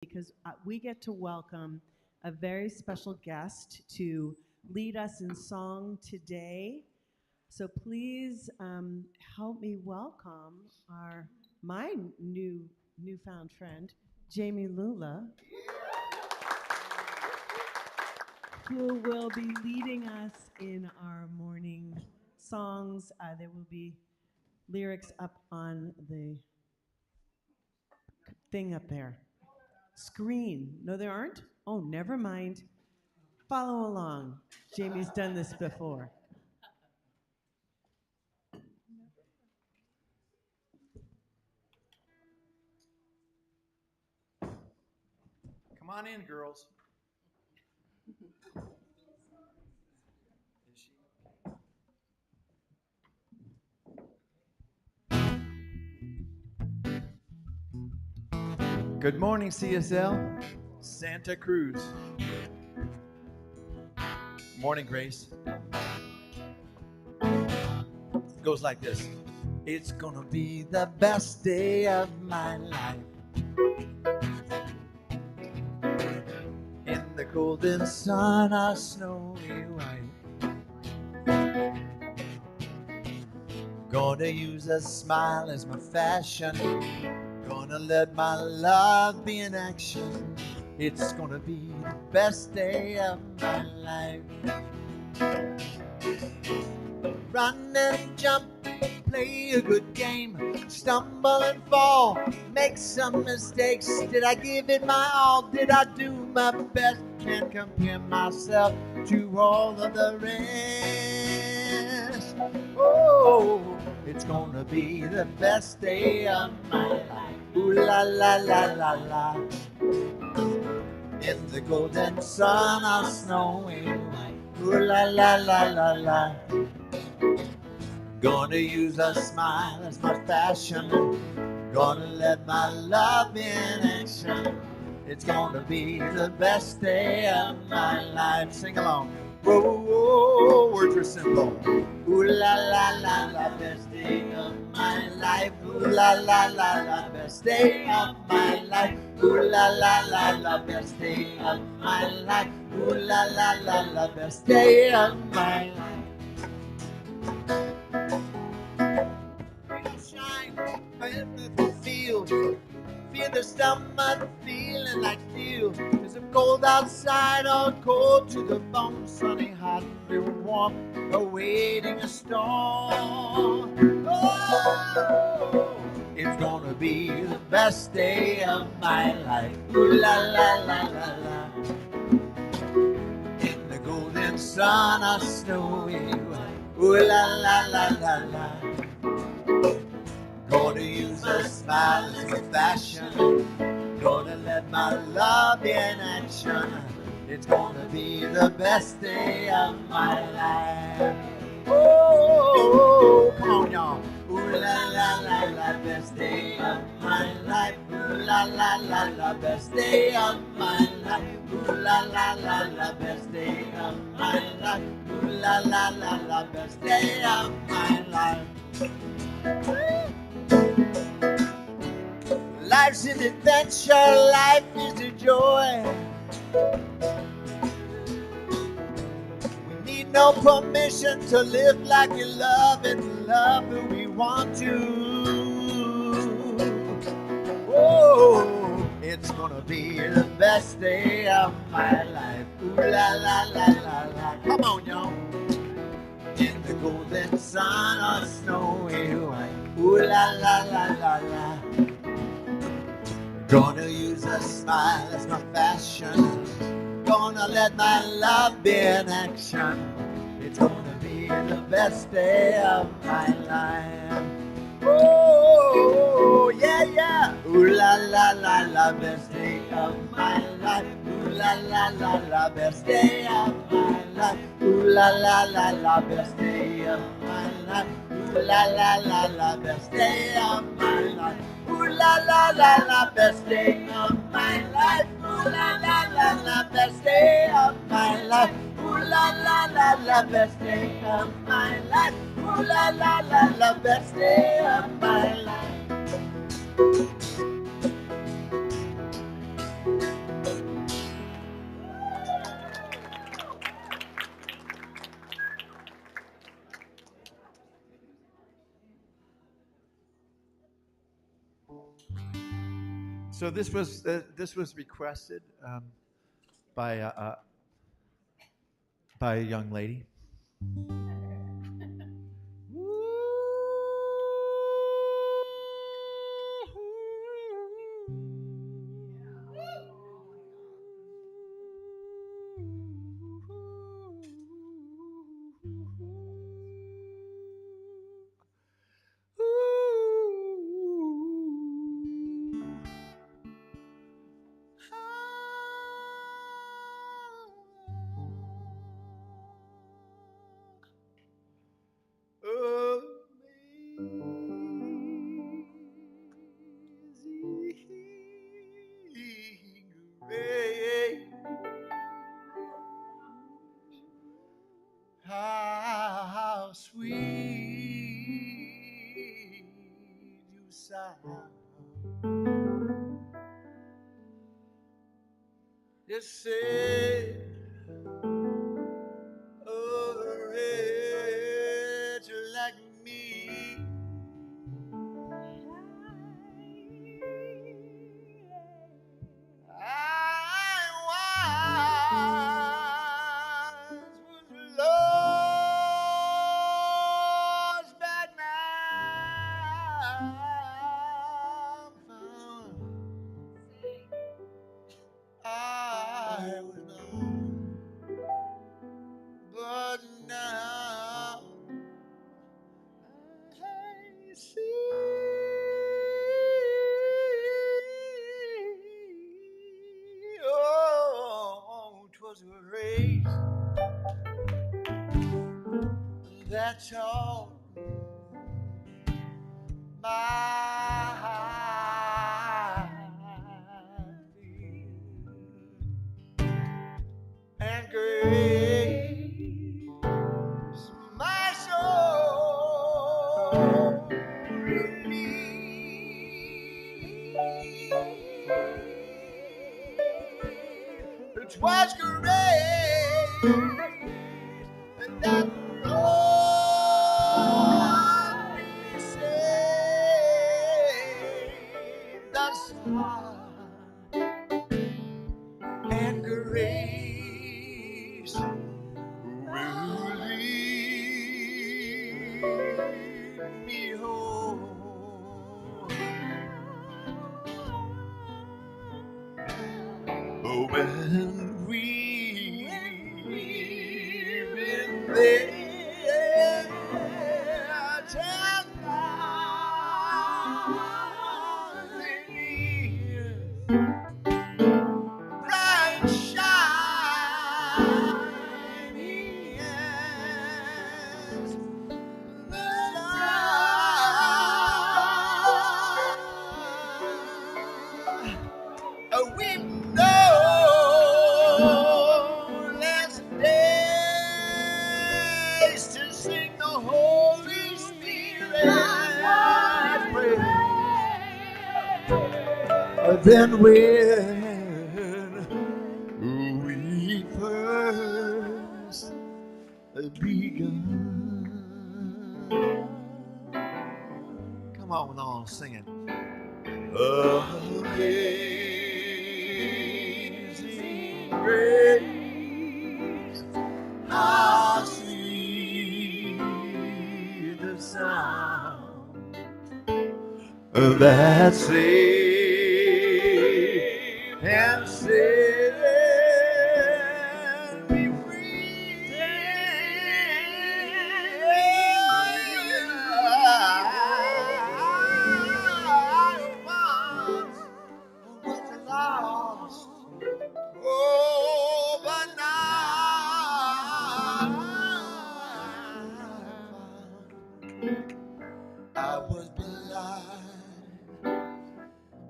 because we get to welcome a very special guest to lead us in song today. So please help me welcome my newfound friend, Jamie Lula, who will be leading us in our morning songs. There will be lyrics up on the thing up there. Screen. No, there aren't? Oh, never mind. Follow along. Jamie's done this before. Come on in, girls. Good morning, CSL. Santa Cruz. Morning, Grace. It goes like this. It's gonna be the best day of my life. In the golden sun, our snowy white. Gonna use a smile as my fashion. Gonna let my love be in action. It's gonna be the best day of my life. Run and jump, play a good game, stumble and fall, make some mistakes. Did I give it my all? Did I do my best? Can't compare myself to all of the rest. Oh, it's gonna be the best day of my life. Ooh la la la la la. In the golden sun, our snowy white. Ooh la la la la la. Gonna use a smile as my fashion. Gonna let my love in action. It's gonna be the best day of my life. Sing along. Whoa, whoa, words are simple. Ooh la la la la, best day of my life. Ooh la la la la, best day of my life. Ooh la la la la, best day of my life. Ooh la la la la, best day of my life. Shine in the field. Feel the stomach feeling like steel. There's a cold outside, all cold to the bone. Sunny, hot, and warm, awaiting a storm. Oh, it's gonna be the best day of my life. Ooh la la la la la. In the golden sun, a snowy white. Ooh la la la la la. Gonna use a smile as a fashion. Gonna let my love be in action. It's gonna be the best day of my life. Oh, come on, y'all. Ooh la la la la, best day of my life. Ooh la la la la, best day of my life. Ooh la la la la, best day of my life. Ooh la la la la, best day of my life. Life's an adventure, life is a joy. We need no permission to live like we love and love who we want to. Oh, it's gonna be the best day of my life. Ooh la la la la la. Come on, y'all. In the golden sun, a snowy white. Ooh la la la la la. Gonna use a smile as my fashion. Gonna let my love be in action. It's gonna be the best day of my life. Oh, yeah, yeah. Ooh la la la la, best day of my life. Ooh la la la la, best day of my life. Ooh la la la la, best day of my life. Ooh la la la la, best day of my life. Ooh la la la la, best day of my life. Ooh la la la la, best day of my life. Ooh la la la la, best day of my life. Ooh la la la la, best day of my life. So this was requested by a young lady. How sweet you sound. Just say, oh, rich like me. I once was lost, but now I'm found. I was lost, but now I see. Oh, 'twas a race that taught my fear and grace my soul renewed. It was great that brought me safe thus far, and grace will lead me home. Oh, when we've been there 10,000 years, bright shining as the sun. We know less days to sing the Holy Spirit's praise than when we first begun. Come on, sing it. Amazing grace, how sweet the sound that saved and set me free. I was lost, oh, but now I was blind,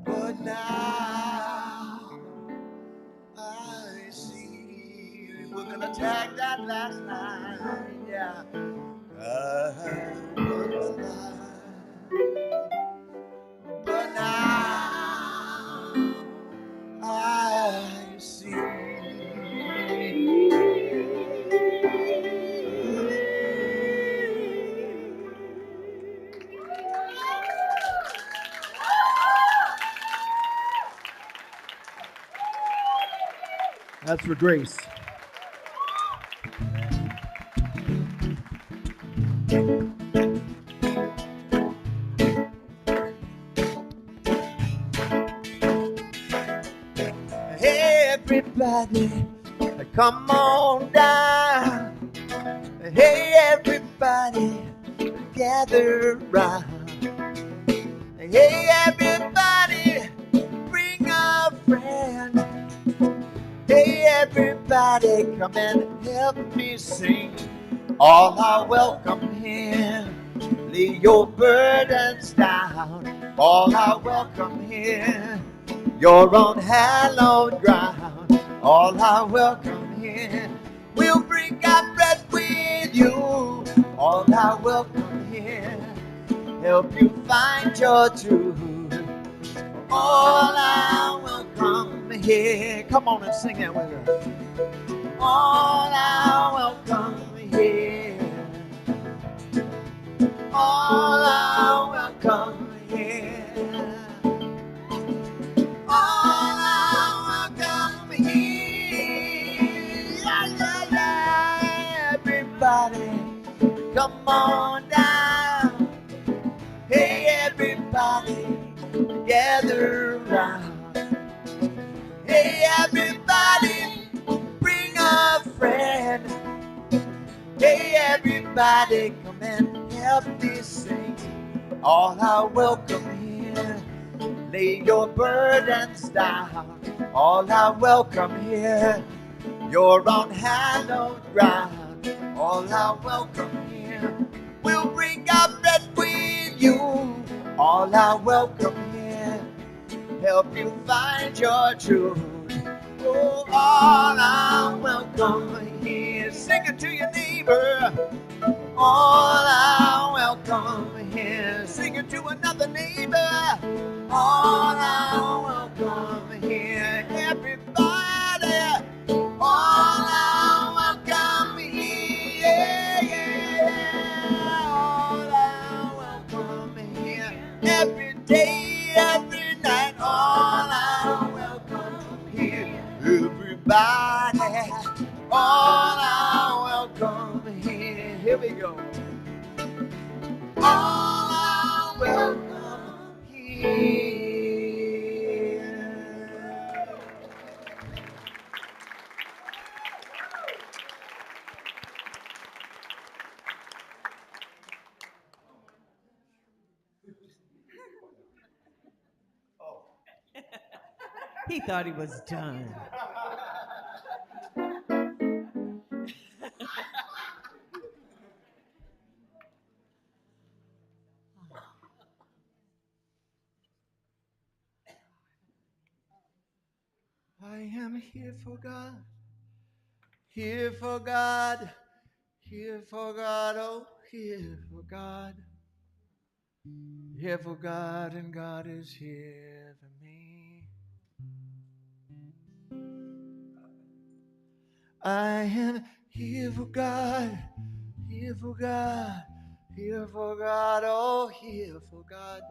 but now I see. We're gonna tag that last line, yeah. I was blind, but now I see. That's for Grace. Hey, everybody, come on down. Hey, everybody, gather round. Hey, everybody, bring a friend. Hey, everybody, come and help me sing. All are welcome here. Lay your burdens down. All are welcome here. You're on hallowed ground. All are welcome here. We'll bring our bread with you. All are welcome here. Help you find your truth. All are welcome here. Come on and sing that with us. All are welcome here. All are welcome here. All are welcome here. Yeah, yeah, yeah. Everybody, come on down. Hey, everybody, gather around. Hey, everybody, bring a friend. Hey, everybody, come and help me sing. All are welcome here. Lay your burdens down. All are welcome here. You're on hallowed ground. All are welcome here. We'll bring our bread with you. All are welcome here. Help you find your truth. Oh, all are welcome here. Sing it to your neighbor. All are welcome here. Sing it to another neighbor. All are welcome here. Everybody. All are welcome here. Yeah, yeah. All are welcome here. Every day, every night. All are welcome here. Everybody. All are welcome here. Here we go. All are welcome here. He thought he was done. I am here for God, here for God, here for God, oh, here for God. Here for God, and God is here for me. I am here for God, here for God, here for God, oh, here for God.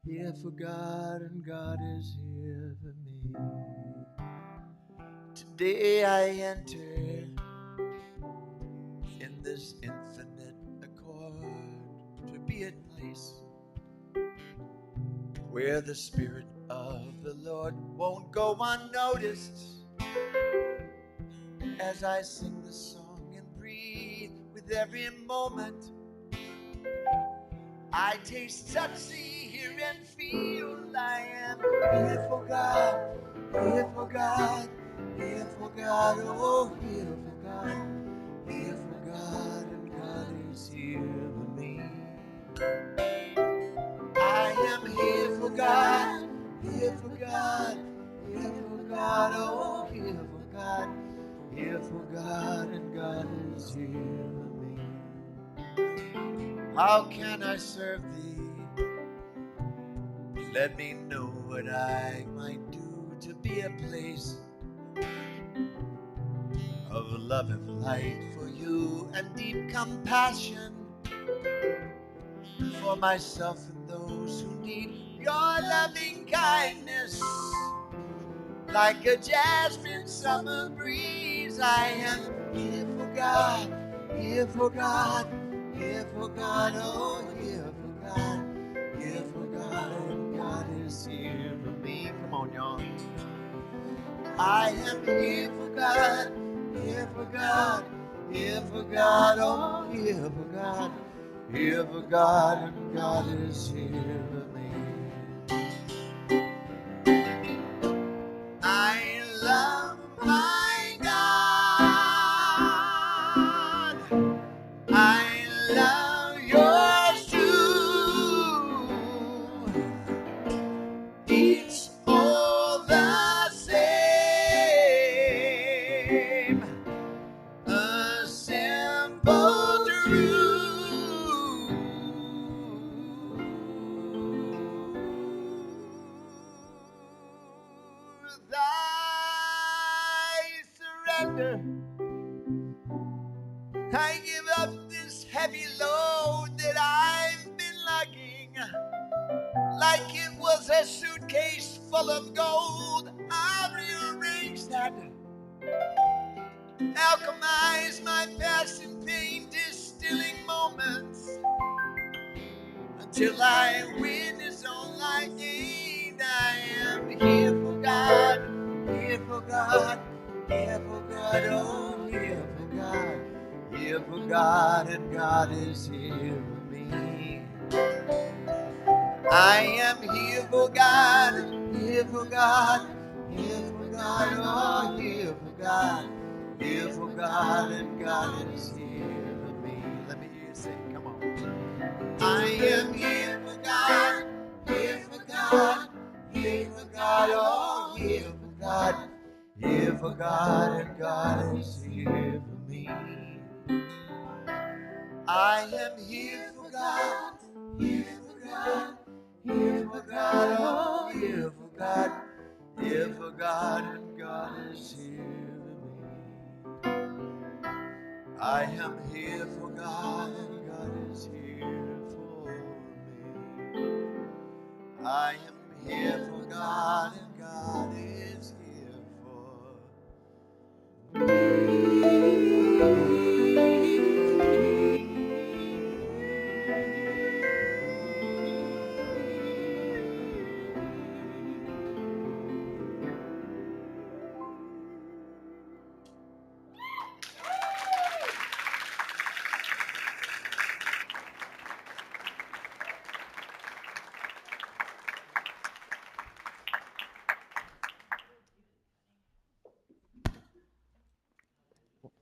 Here for God, and God is here for me. Today I enter in this infinite accord to be a place where the Spirit of the Lord won't go unnoticed as I sing the song and breathe with every moment. I taste, touch, see, hear, and feel I am here for God, here for God, here for God, oh, here for God, here for God, and God is here for me. I am here for God, here for God, here for God, oh, here for God, here for God, and God is here for me. How can I serve thee? Let me know what I might do to be a place of love and light for you and deep compassion for myself and those who need your loving kindness. like a jasmine summer breeze. I am here for God, here for God, here for God, oh, here for God, here for God, and God is here for me. Come on, y'all. I am here for God, here for God, here for God, oh, here for God, here for God, and God is here for me. I love my God. I love yours too. It's all the same. A simple truth. I surrender. I give up this heavy load that I've been lugging, like it was a suitcase full of gold. I'll rearrange that, alchemize my passing pain, distilling moments, until I witness all I gained. I am here for God, here for God, here for God, oh, here for God, here for God, and God is here for me. I am here for God, here for God, here for God, oh, here for God, here for God, and God is here for me. Let me hear you sing, come on. I am here for God, here for God, here for God, oh, here for God, here for God, and God is here for me. I am here for God, here for God, here for God, oh, here for God, here for God, and God is here for me. I am here for God, and God is here for me. I am here for God, and God is here for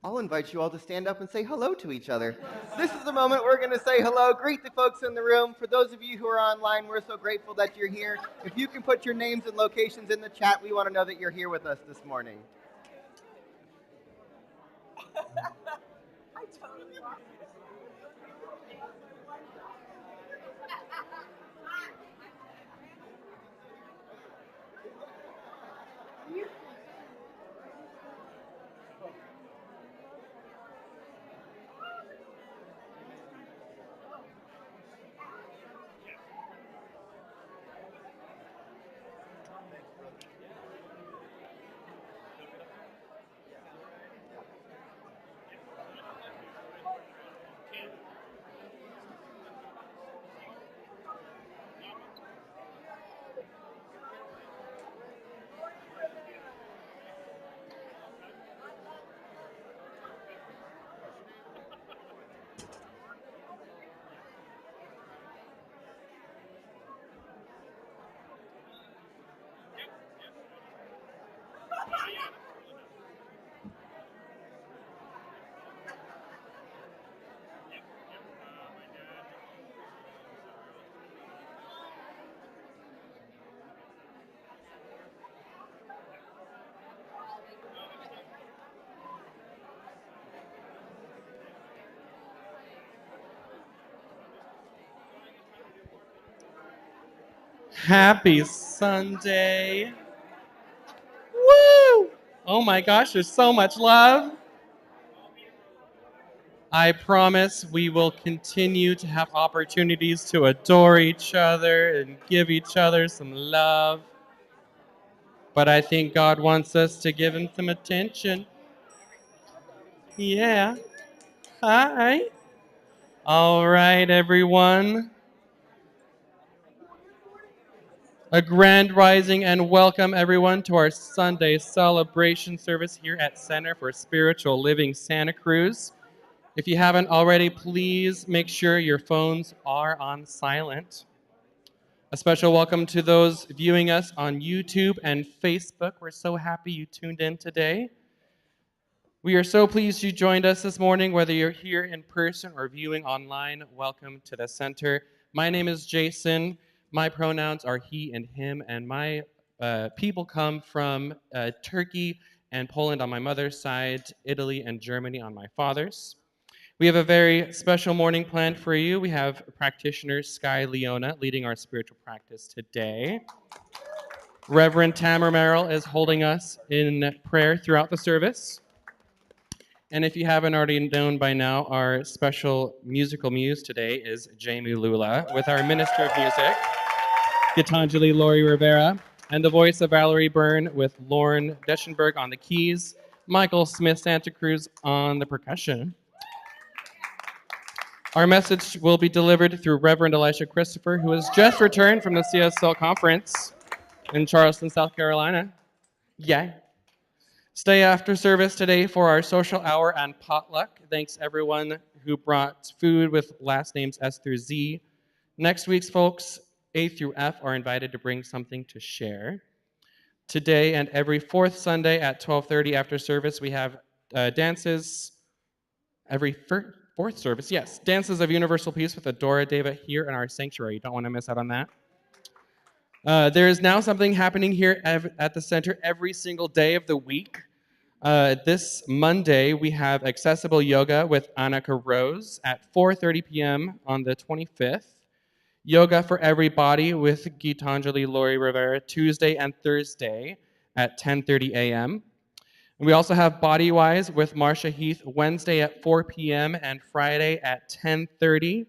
I'll invite you all to stand up and say hello to each other. This is the moment we're going to say hello, greet the folks in the room. For those of you who are online, we're so grateful that you're here. If you can put your names and locations in the chat, we want to know that you're here with us this morning. Happy Sunday. Woo! Oh my gosh, there's so much love. I promise we will continue to have opportunities to adore each other and give each other some love. but I think God wants us to give him some attention. Yeah. Hi. All right, everyone. A grand rising and welcome everyone to our Sunday celebration service here at Center for Spiritual Living Santa Cruz. If you haven't already, please make sure your phones are on silent. A special welcome to those viewing us on YouTube and Facebook. We're so happy you tuned in today. We are so pleased you joined us this morning, whether you're here in person or viewing online. Welcome to the center. My name is Jason. My pronouns are he and him, and my people come from Turkey and Poland on my mother's side, Italy and Germany on my father's. We have a very special morning planned for you. We have practitioner Sky Leona leading our spiritual practice today. Reverend Tamara Merrill is holding us in prayer throughout the service. And if you haven't already known by now, our special musical muse today is Jamie Lula with our Minister of Music, Gitanjali Lori Rivera, and the voice of Valerie Byrne with Lauren Deschenberg on the keys, Michael Smith Santa Cruz on the percussion. Our message will be delivered through Reverend Elisha Christopher, who has just returned from the CSL conference in Charleston, South Carolina. Yay. Stay after service today for our social hour and potluck. Thanks everyone who brought food with last names S through Z. Next week's folks, A through F, are invited to bring something to share. Today and every fourth Sunday at 12:30 after service, we have dances. Every fourth service, yes. Dances of Universal Peace with Adora Deva here in our sanctuary. You don't want to miss out on that. There is now something happening here at the center every single day of the week. This Monday, we have accessible yoga with Annika Rose at 4:30 p.m. on the 25th. Yoga for Everybody with Gitanjali Lori Rivera Tuesday and Thursday at 10:30 a.m. And we also have Bodywise with Marsha Heath Wednesday at 4 p.m. and Friday at 10:30.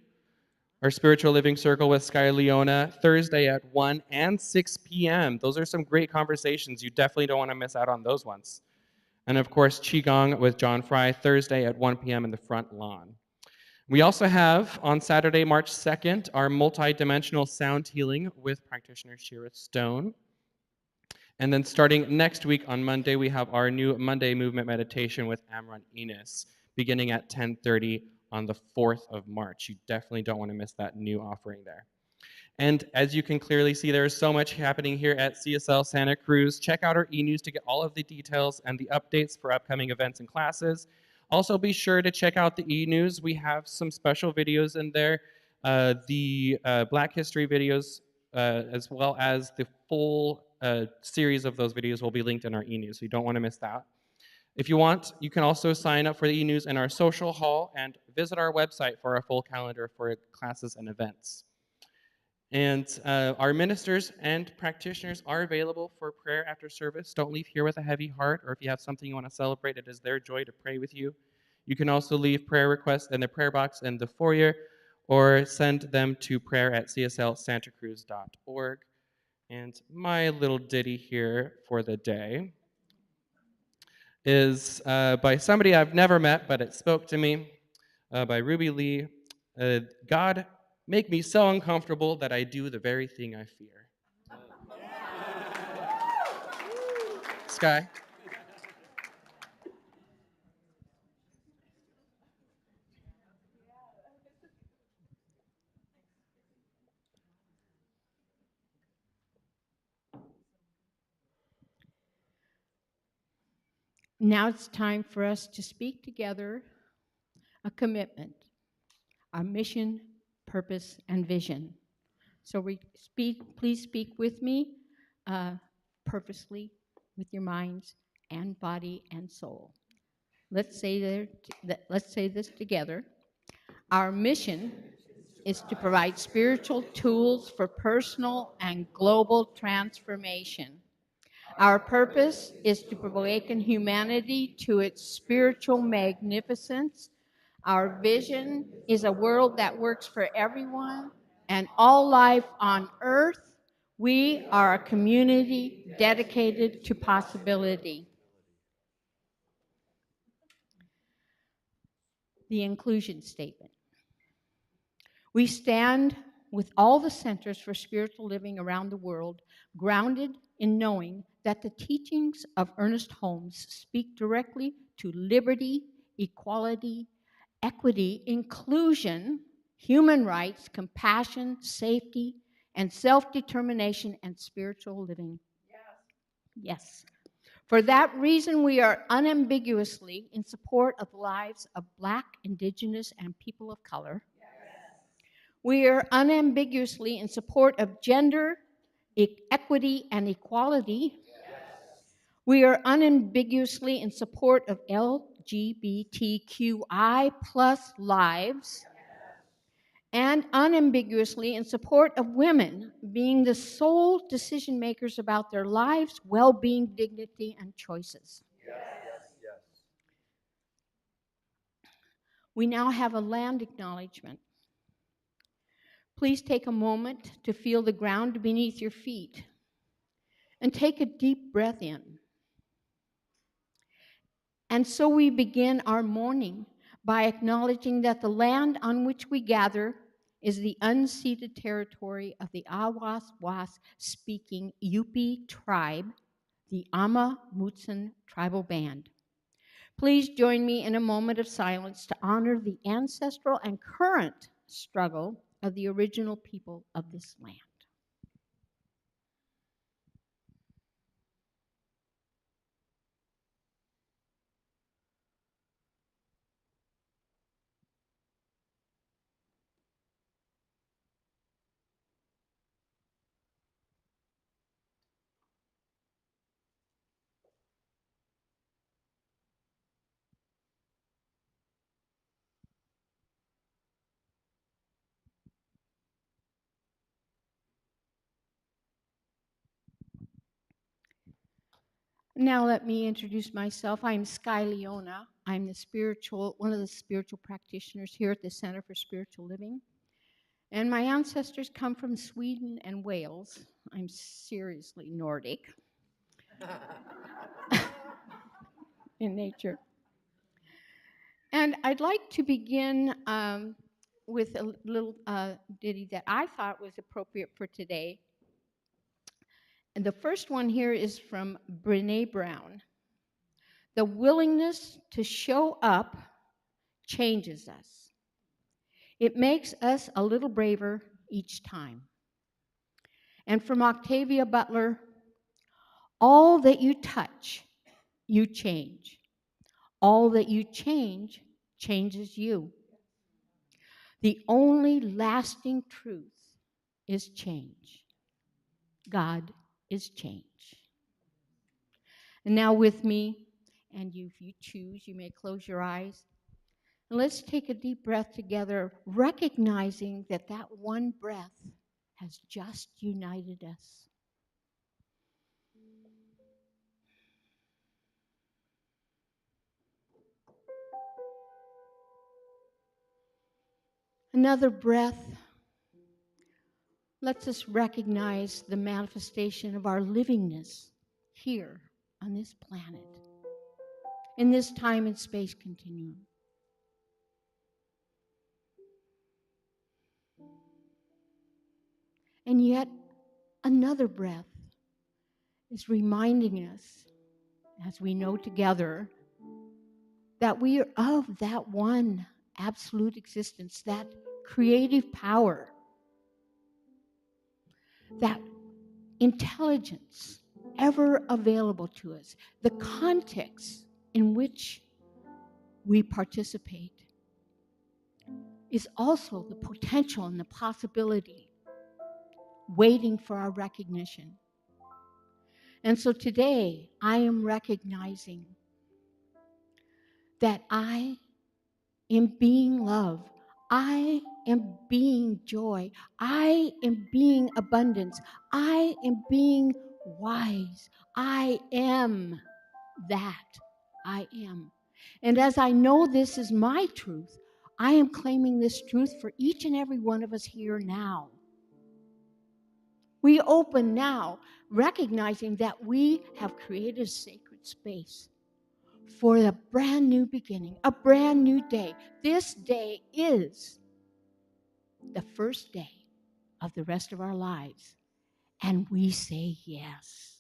Our Spiritual Living Circle with Sky Leona Thursday at 1 and 6 p.m. Those are some great conversations. You definitely don't want to miss out on those ones. And of course, Qigong with John Fry Thursday at 1 p.m. in the front lawn. We also have on Saturday, March 2nd, our multi-dimensional sound healing with practitioner Shira Stone. And then starting next week on Monday, we have our new Monday movement meditation with Amron Enos, beginning at 10:30 on the 4th of March. You definitely don't want to miss that new offering there. And as you can clearly see, there is so much happening here at CSL Santa Cruz. Check out our e-news to get all of the details and the updates for upcoming events and classes. Also, be sure to check out the e-news. We have some special videos in there. The Black History videos, as well as the full series of those videos will be linked in our e-news, so you don't want to miss that. If you want, you can also sign up for the e-news in our social hall and visit our website for our full calendar for classes and events. And our ministers and practitioners are available for prayer after service. Don't leave here with a heavy heart, or if you have something you want to celebrate, it is their joy to pray with you. You can also leave prayer requests in the prayer box in the foyer, or send them to prayer@cslsantacruz.org. And my little ditty here for the day is by somebody I've never met, but it spoke to me, by Ruby Lee. God, make me so uncomfortable that I do the very thing I fear. Sky. Now it's time for us to speak together a commitment, our mission, purpose, and vision. So please speak with me purposely with your minds and body and soul. Let's say this together. Our mission is to provide spiritual tools for personal and global transformation. Our purpose is to awaken humanity to its spiritual magnificence. Our vision is a world that works for everyone and all life on earth We are a community dedicated to possibility. The inclusion statement. We stand with all the centers for spiritual living around the world, grounded in knowing that the teachings of Ernest Holmes speak directly to liberty, equality, equity, inclusion, human rights, compassion, safety, and self-determination and spiritual living. Yes. For that reason, we are unambiguously in support of the lives of Black, Indigenous, and people of color. We are unambiguously in support of gender, equity, and equality. We are unambiguously in support of LGBTQI plus lives, and unambiguously in support of women being the sole decision makers about their lives, well-being, dignity, and choices. We now have a land acknowledgement. Please take a moment to feel the ground beneath your feet and take a deep breath in. And so we begin our morning by acknowledging that the land on which we gather is the unceded territory of the Awas-Was-speaking Yupi tribe, the Ama Mutsun tribal band. Please join me in a moment of silence to honor the ancestral and current struggle of the original people of this land. Now let me introduce myself. I'm Sky Leona. I'm one of the spiritual practitioners here at the Center for Spiritual Living. And my ancestors come from Sweden and Wales. I'm seriously Nordic in nature. And I'd like to begin with a little ditty that I thought was appropriate for today. And the first one here is from Brené Brown. The willingness to show up changes us. It makes us a little braver each time. And from Octavia Butler, all that you touch, you change. All that you change, changes you. The only lasting truth is change. God is change. And now with me, and if you choose, you may close your eyes. And let's take a deep breath together, recognizing that that one breath has just united us. Another breath lets us recognize the manifestation of our livingness here on this planet, in this time and space continuum. And yet, another breath is reminding us, as we know together, that we are of that one absolute existence, that creative power, that intelligence ever available to us, the context in which we participate is also the potential and the possibility waiting for our recognition. And so today, I am recognizing that I am being love. I am being joy. I am being abundance. I am being wise. I am that. I am. And as I know this is my truth, I am claiming this truth for each and every one of us here now. We open now, recognizing that we have created a sacred space for a brand new beginning, a brand new day. This day is the first day of the rest of our lives, and we say yes.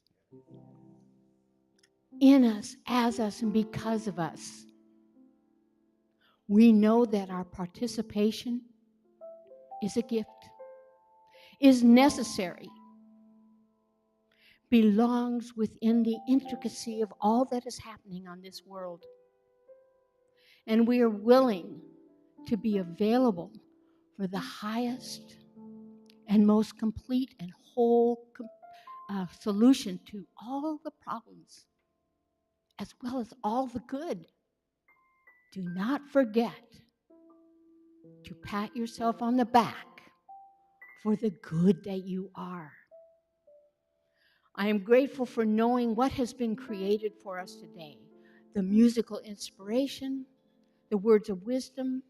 In us, as us, and because of us, we know that our participation is a gift, is necessary, belongs within the intricacy of all that is happening on this world. And we are willing to be available for the highest and most complete and whole solution to all the problems, as well as all the good. Do not forget to pat yourself on the back for the good that you are. I am grateful for knowing what has been created for us today. The musical inspiration, the words of wisdom,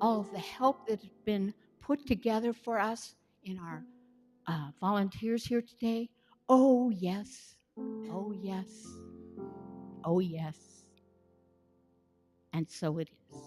all of the help that has been put together for us in our volunteers here today. Oh, yes. Oh, yes. Oh, yes. And so it is.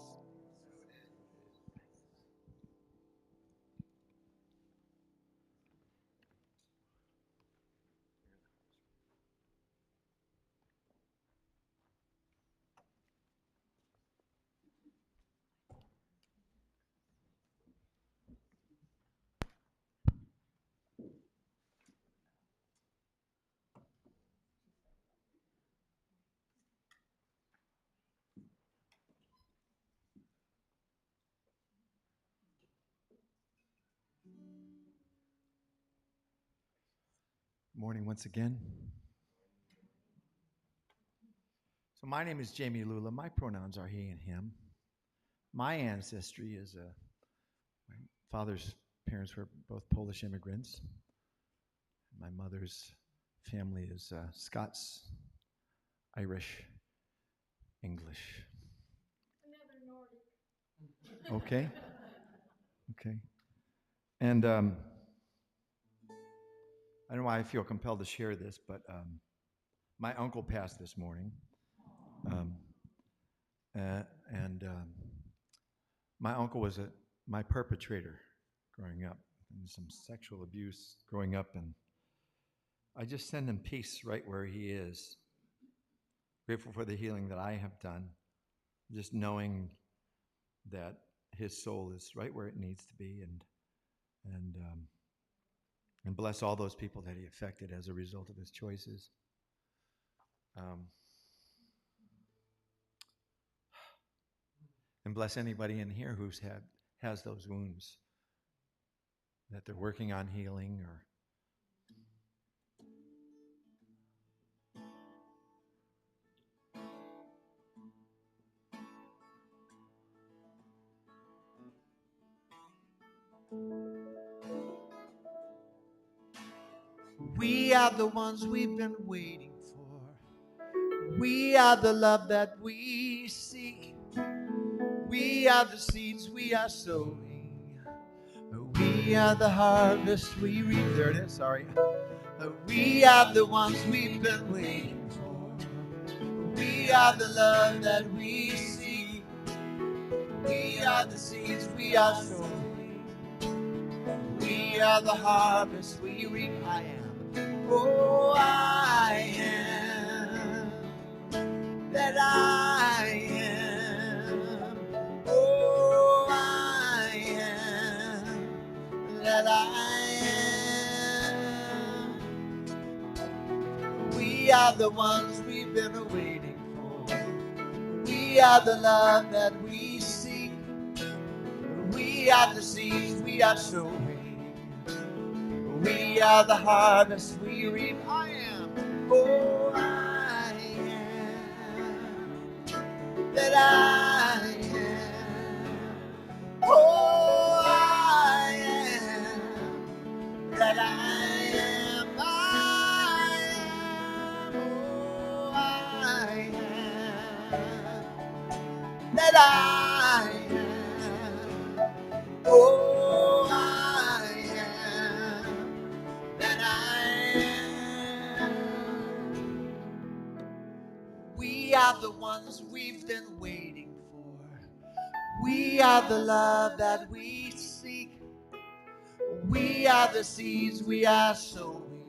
Morning once again. So my name is Jamie Lula. My pronouns are he and him. My ancestry is my father's parents were both Polish immigrants. My mother's family is Scots, Irish, English. Okay. Okay. And I don't know why I feel compelled to share this, but my uncle passed this morning. My uncle was my perpetrator growing up, and some sexual abuse growing up, and I just send him peace right where he is. Grateful for the healing that I have done, just knowing that his soul is right where it needs to be, and bless all those people that he affected as a result of his choices. And bless anybody in here has those wounds that they're working on healing or We are the ones we've been waiting for. We are the love that we seek. We are the seeds we are sowing. We are the harvest we reap. There it is, sorry. We are the ones we've been waiting for. We are the love that we seek. We are the seeds we are sowing. We are the harvest we reap. I am. Oh, I am. That I am. Oh, I am. That I am. We are the ones we've been waiting for. We are the love that we seek. We are the seeds we are sowing. We are the harvest we reap. I am. Oh, I am. That I am. Oh, I am. That I am. I am. Oh, I am. That I am. Oh, I am. We are the ones we've been waiting for. We are the love that we seek. We are the seeds we are sowing.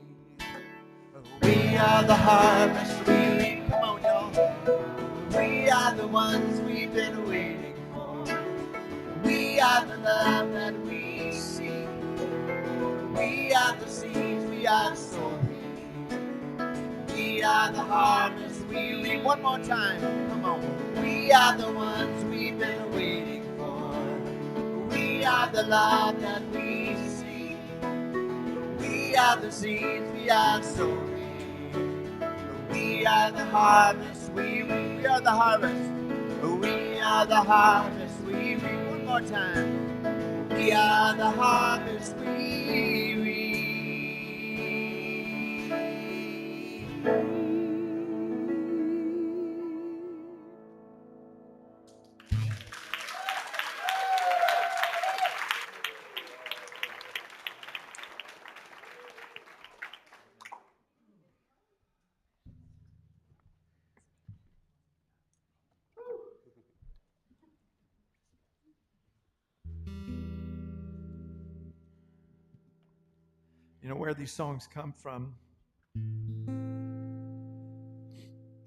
We are the harvest we reap. Come on, y'all. We are the ones we've been waiting for. We are the love that we seek. We are the seeds we are sowing. We are the harvest we reap. One more time. Come on. We are the ones we've been waiting for. We are the love that we seek. We are the seeds we are sowing. We are the harvest we reap. We are the harvest. We are the harvest we reap. One more time. We are the harvest we reap. You know where these songs come from?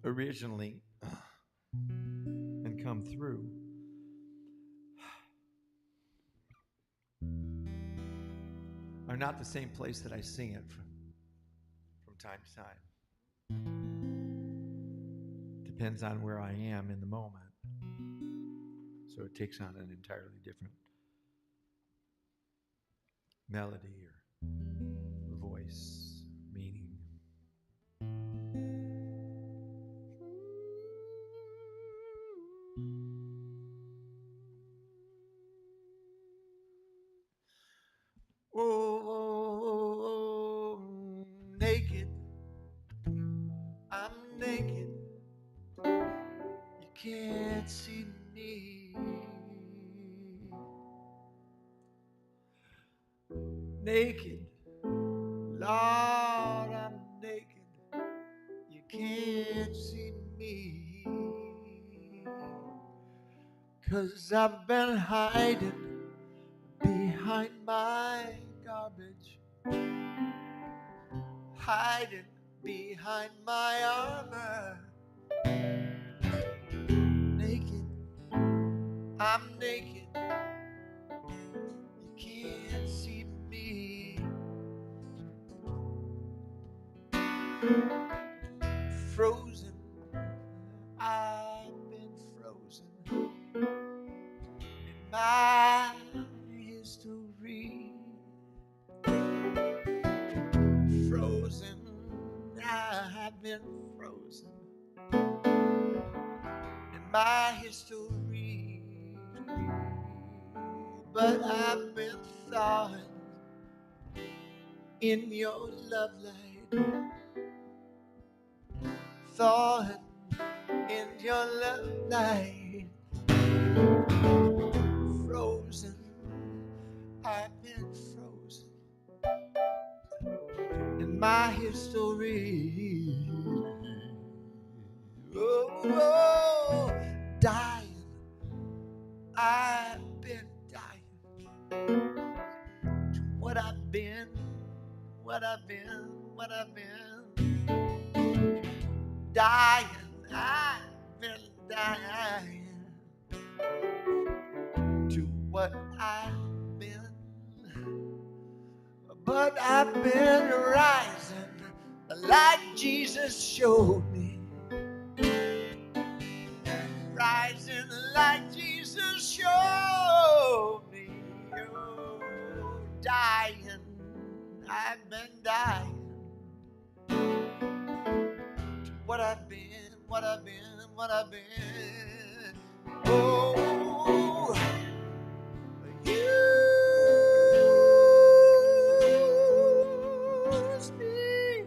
Originally, and come through. Are not the same place that I sing it from time to time. Depends on where I am in the moment. So it takes on an entirely different melody or voice, meaning. Oh, naked. I'm naked. You can't see me. Naked. Lord, I'm naked. You can't see me. 'Cause I've been hiding behind my garbage. Hiding behind my armor. Naked. I'm naked. You can't see me. Frozen. I've been frozen in my history. Frozen. I've been frozen in my history. But I've been thawing in your love light. Thawing in your love light. Frozen, I've been frozen in my history. Oh, dying, I've been dying to what I've been, what I've been, what I've been. Dying, I've been dying to what I've been. But I've been rising like Jesus showed me. Rising like Jesus showed me. Oh, dying, I've been dying to what I've been, what I've been, what I've been. Oh, use me.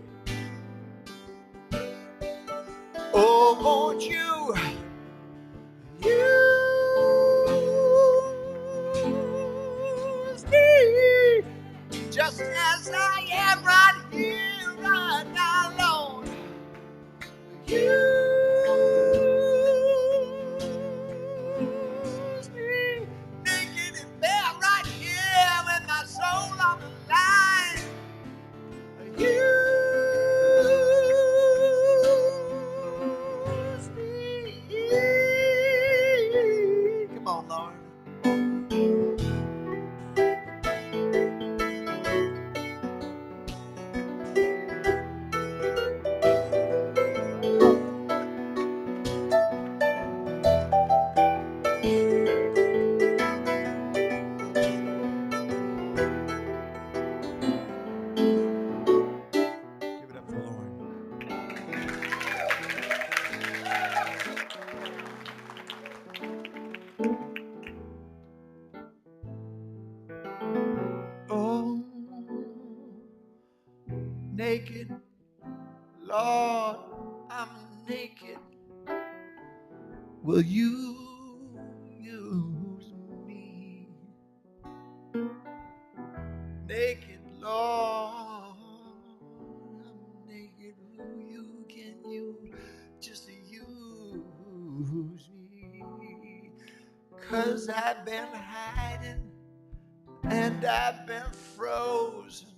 Oh, won't you use me just as I am right here, right now, Lord. Use naked. Lord, I'm naked. Will you use me? Naked, Lord, I'm naked. Can you just use me? 'Cause I've been hiding and I've been frozen,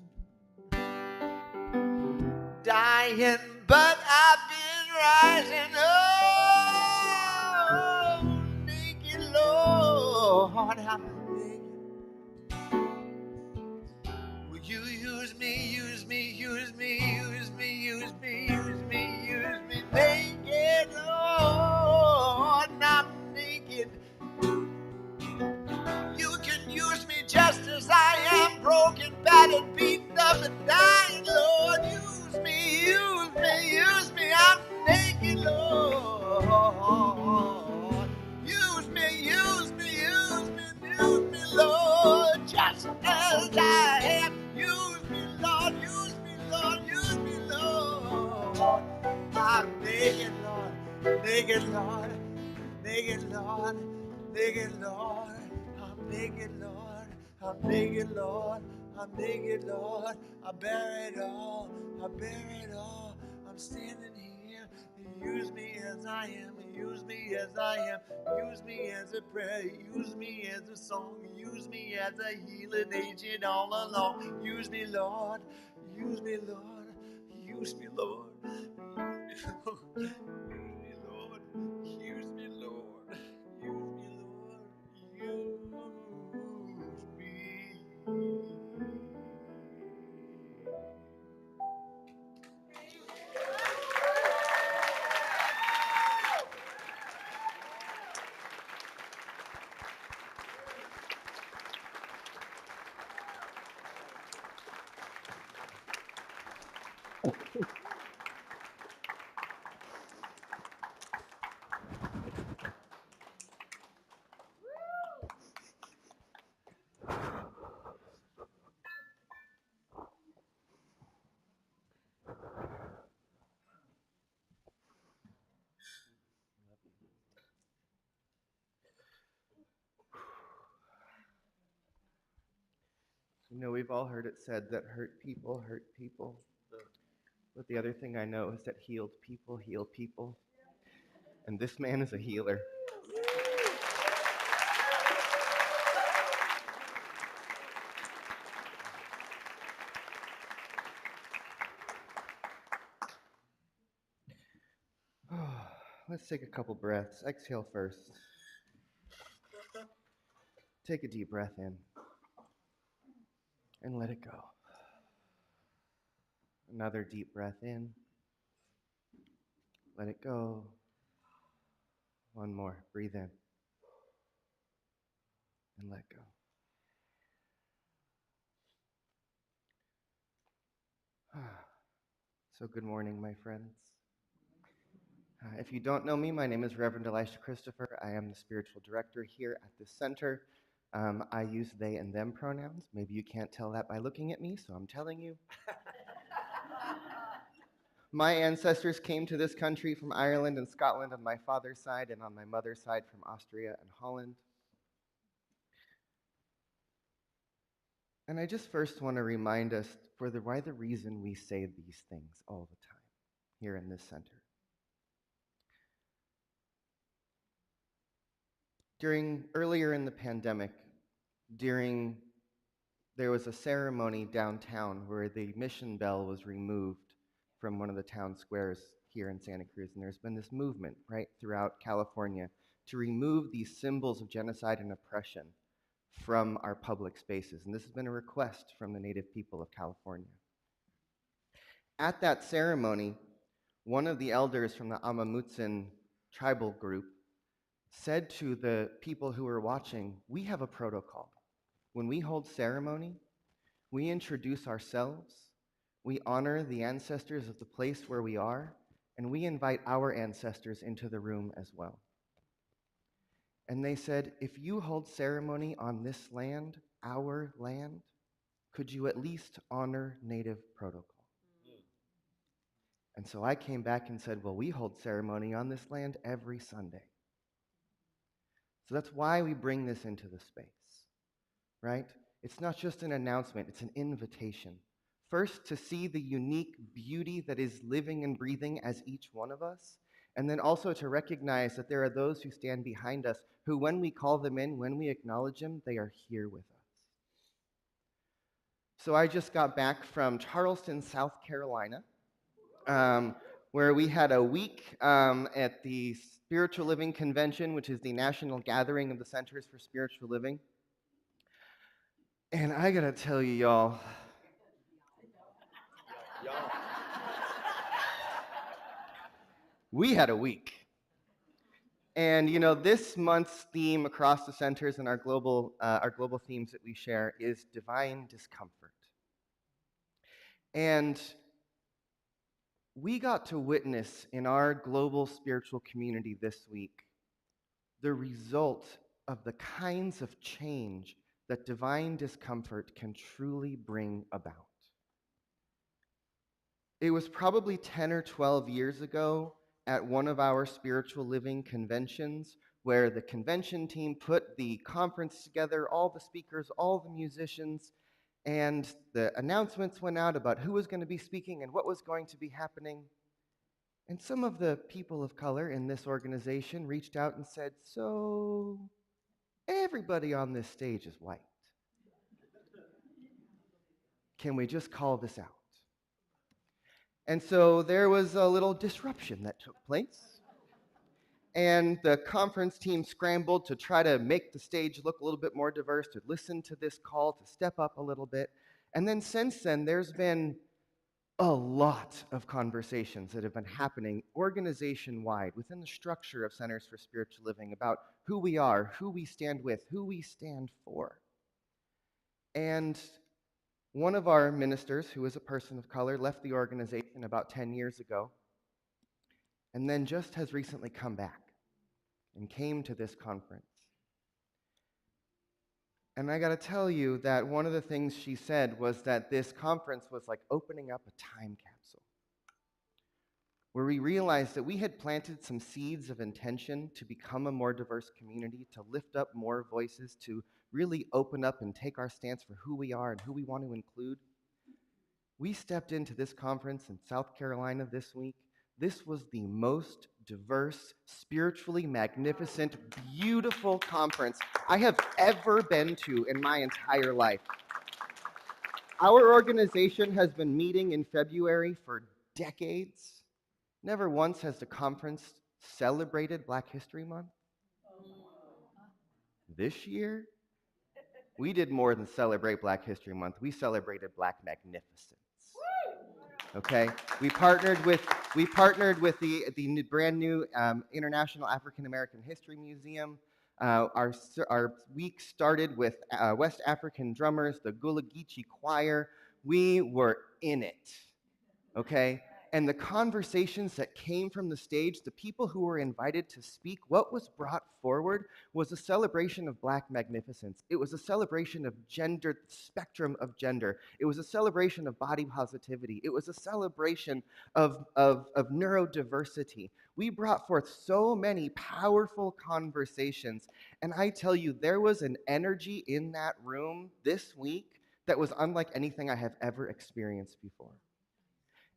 dying, but I've been rising. Oh, naked, Lord, I'm naked. Will you use me, use me, use me, use me, use me, use me, use me, naked, Lord, I'm naked. You can use me just as I am, broken, battered, beaten up, and dying, Lord. Use me, use me, use me. I'm naked, Lord. Use me, use me, use me, use me, Lord. Just as I am. Use me, Lord. Use me, Lord. Use me, Lord. I'm naked, Lord. Naked, Lord. Naked, Lord. Naked, Lord. I'm naked, Lord. I'm naked, Lord. I'm naked, Lord. I bear it all. I bear it all. I'm standing here. Use me as I am. Use me as I am. Use me as a prayer. Use me as a song. Use me as a healing agent all along. Use me, Lord. Use me, Lord. Use me, Lord. Use me, Lord. Use me, Lord. Use me, Lord. Use me, Lord. Use me. You know, we've all heard it said that hurt people hurt people. But the other thing I know is that healed people heal people. And this man is a healer. Let's take a couple breaths. Exhale first. Take a deep breath in and let it go. Another deep breath in. Let it go. One more. Breathe in and let go. So good morning, my friends. If you don't know me, my name is Reverend Elisha Christopher. I am the spiritual director here at this center. I use they and them pronouns. Maybe you can't tell that by looking at me, so I'm telling you. My ancestors came to this country from Ireland and Scotland on my father's side, and on my mother's side from Austria and Holland. And I just first want to remind us why the reason we say these things all the time here in this center. Earlier in the pandemic, there was a ceremony downtown where the mission bell was removed from one of the town squares here in Santa Cruz, and there's been this movement right throughout California to remove these symbols of genocide and oppression from our public spaces, and this has been a request from the native people of California. At that ceremony, one of the elders from the Amamutsin tribal group said to the people who were watching, "We have a protocol. When we hold ceremony, we introduce ourselves, we honor the ancestors of the place where we are, and we invite our ancestors into the room as well." And they said, "If you hold ceremony on this land, our land, could you at least honor native protocol?" And so I came back and said, well, we hold ceremony on this land every Sunday. So that's why we bring this into the space, right? It's not just an announcement, it's an invitation. First, to see the unique beauty that is living and breathing as each one of us, and then also to recognize that there are those who stand behind us who, when we call them in, when we acknowledge them, they are here with us. So I just got back from Charleston, South Carolina, where we had a week at the Spiritual Living Convention, which is the national gathering of the Centers for Spiritual Living. And I gotta tell you, y'all, we had a week. And you know, this month's theme across the centers and our global themes that we share is divine discomfort. And we got to witness in our global spiritual community this week the result of the kinds of change that divine discomfort can truly bring about. It was probably 10 or 12 years ago at one of our spiritual living conventions where the convention team put the conference together, all the speakers, all the musicians, and the announcements went out about who was going to be speaking and what was going to be happening. And some of the people of color in this organization reached out and said, so everybody on this stage is white. Can we just call this out? And so there was a little disruption that took place. And the conference team scrambled to try to make the stage look a little bit more diverse, to listen to this call, to step up a little bit. And then since then, there's been a lot of conversations that have been happening organization-wide within the structure of Centers for Spiritual Living about who we are, who we stand with, who we stand for. And one of our ministers, who is a person of color, left the organization about 10 years ago, and then just has recently come back and came to this conference. And I got to tell you that one of the things she said was that this conference was like opening up a time capsule, where we realized that we had planted some seeds of intention to become a more diverse community, to lift up more voices, to really open up and take our stance for who we are and who we want to include. We stepped into this conference in South Carolina this week. This was the most diverse, spiritually magnificent, beautiful conference I have ever been to in my entire life. Our organization has been meeting in February for decades. Never once has the conference celebrated Black History Month. This year, we did more than celebrate Black History Month. We celebrated Black magnificence. Okay, we partnered with the brand new International African American History Museum. Our week started with West African drummers, the Gullah Geechee Choir. We were in it. Okay, and the conversations that came from the stage, the people who were invited to speak, what was brought forward was a celebration of Black magnificence. It was a celebration of gender, spectrum of gender. It was a celebration of body positivity. It was a celebration of neurodiversity. We brought forth so many powerful conversations, and I tell you, there was an energy in that room this week that was unlike anything I have ever experienced before.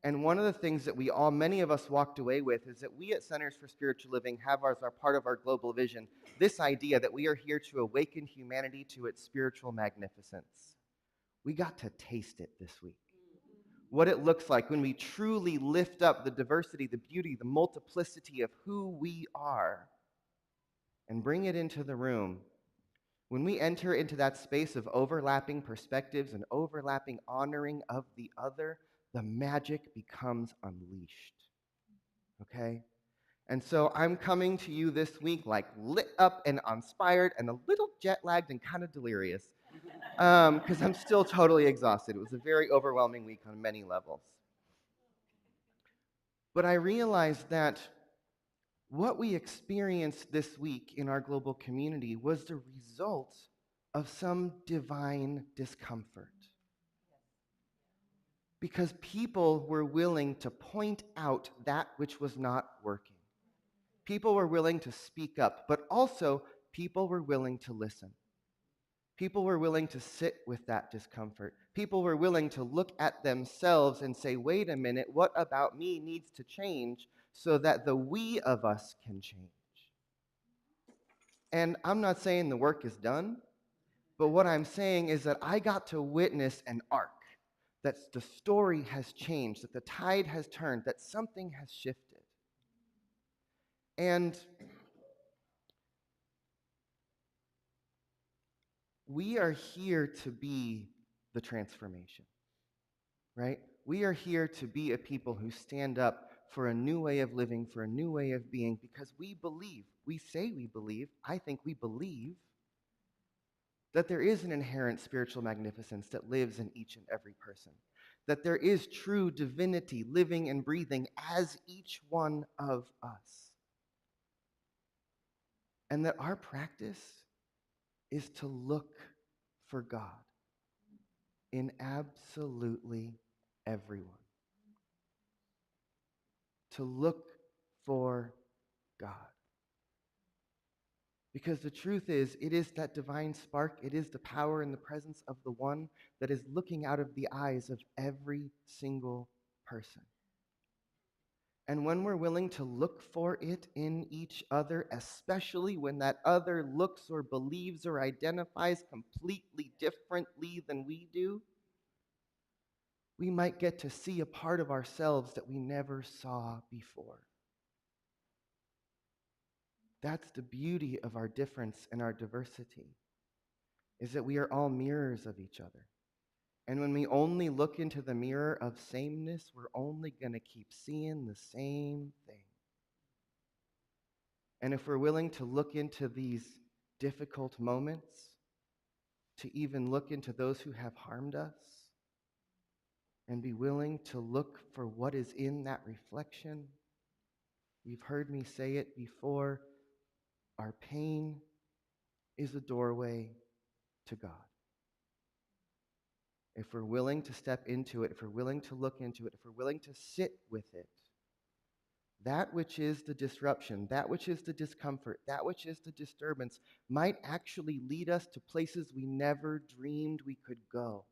And one of the things that many of us walked away with is that we at Centers for Spiritual Living have as our part of our global vision, this idea that we are here to awaken humanity to its spiritual magnificence. We got to taste it this week. What it looks like when we truly lift up the diversity, the beauty, the multiplicity of who we are and bring it into the room. When we enter into that space of overlapping perspectives and overlapping honoring of the other, the magic becomes unleashed, okay? And so I'm coming to you this week like lit up and inspired and a little jet-lagged and kind of delirious because I'm still totally exhausted. It was a very overwhelming week on many levels. But I realized that what we experienced this week in our global community was the result of some divine discomfort. Because people were willing to point out that which was not working. People were willing to speak up, but also people were willing to listen. People were willing to sit with that discomfort. People were willing to look at themselves and say, wait a minute, what about me needs to change so that the we of us can change? And I'm not saying the work is done, but what I'm saying is that I got to witness an arc, that the story has changed, that the tide has turned, that something has shifted. And we are here to be the transformation, right? We are here to be a people who stand up for a new way of living, for a new way of being, because we believe, we say we believe, I think we believe that there is an inherent spiritual magnificence that lives in each and every person, that there is true divinity living and breathing as each one of us, and that our practice is to look for God in absolutely everyone. To look for God. Because the truth is, it is that divine spark, it is the power and the presence of the one that is looking out of the eyes of every single person. And when we're willing to look for it in each other, especially when that other looks or believes or identifies completely differently than we do, we might get to see a part of ourselves that we never saw before. That's the beauty of our difference and our diversity, is that we are all mirrors of each other. And when we only look into the mirror of sameness, we're only going to keep seeing the same thing. And if we're willing to look into these difficult moments, to even look into those who have harmed us, and be willing to look for what is in that reflection, you've heard me say it before, our pain is a doorway to God. If we're willing to step into it, if we're willing to look into it, if we're willing to sit with it, that which is the disruption, that which is the discomfort, that which is the disturbance might actually lead us to places we never dreamed we could go.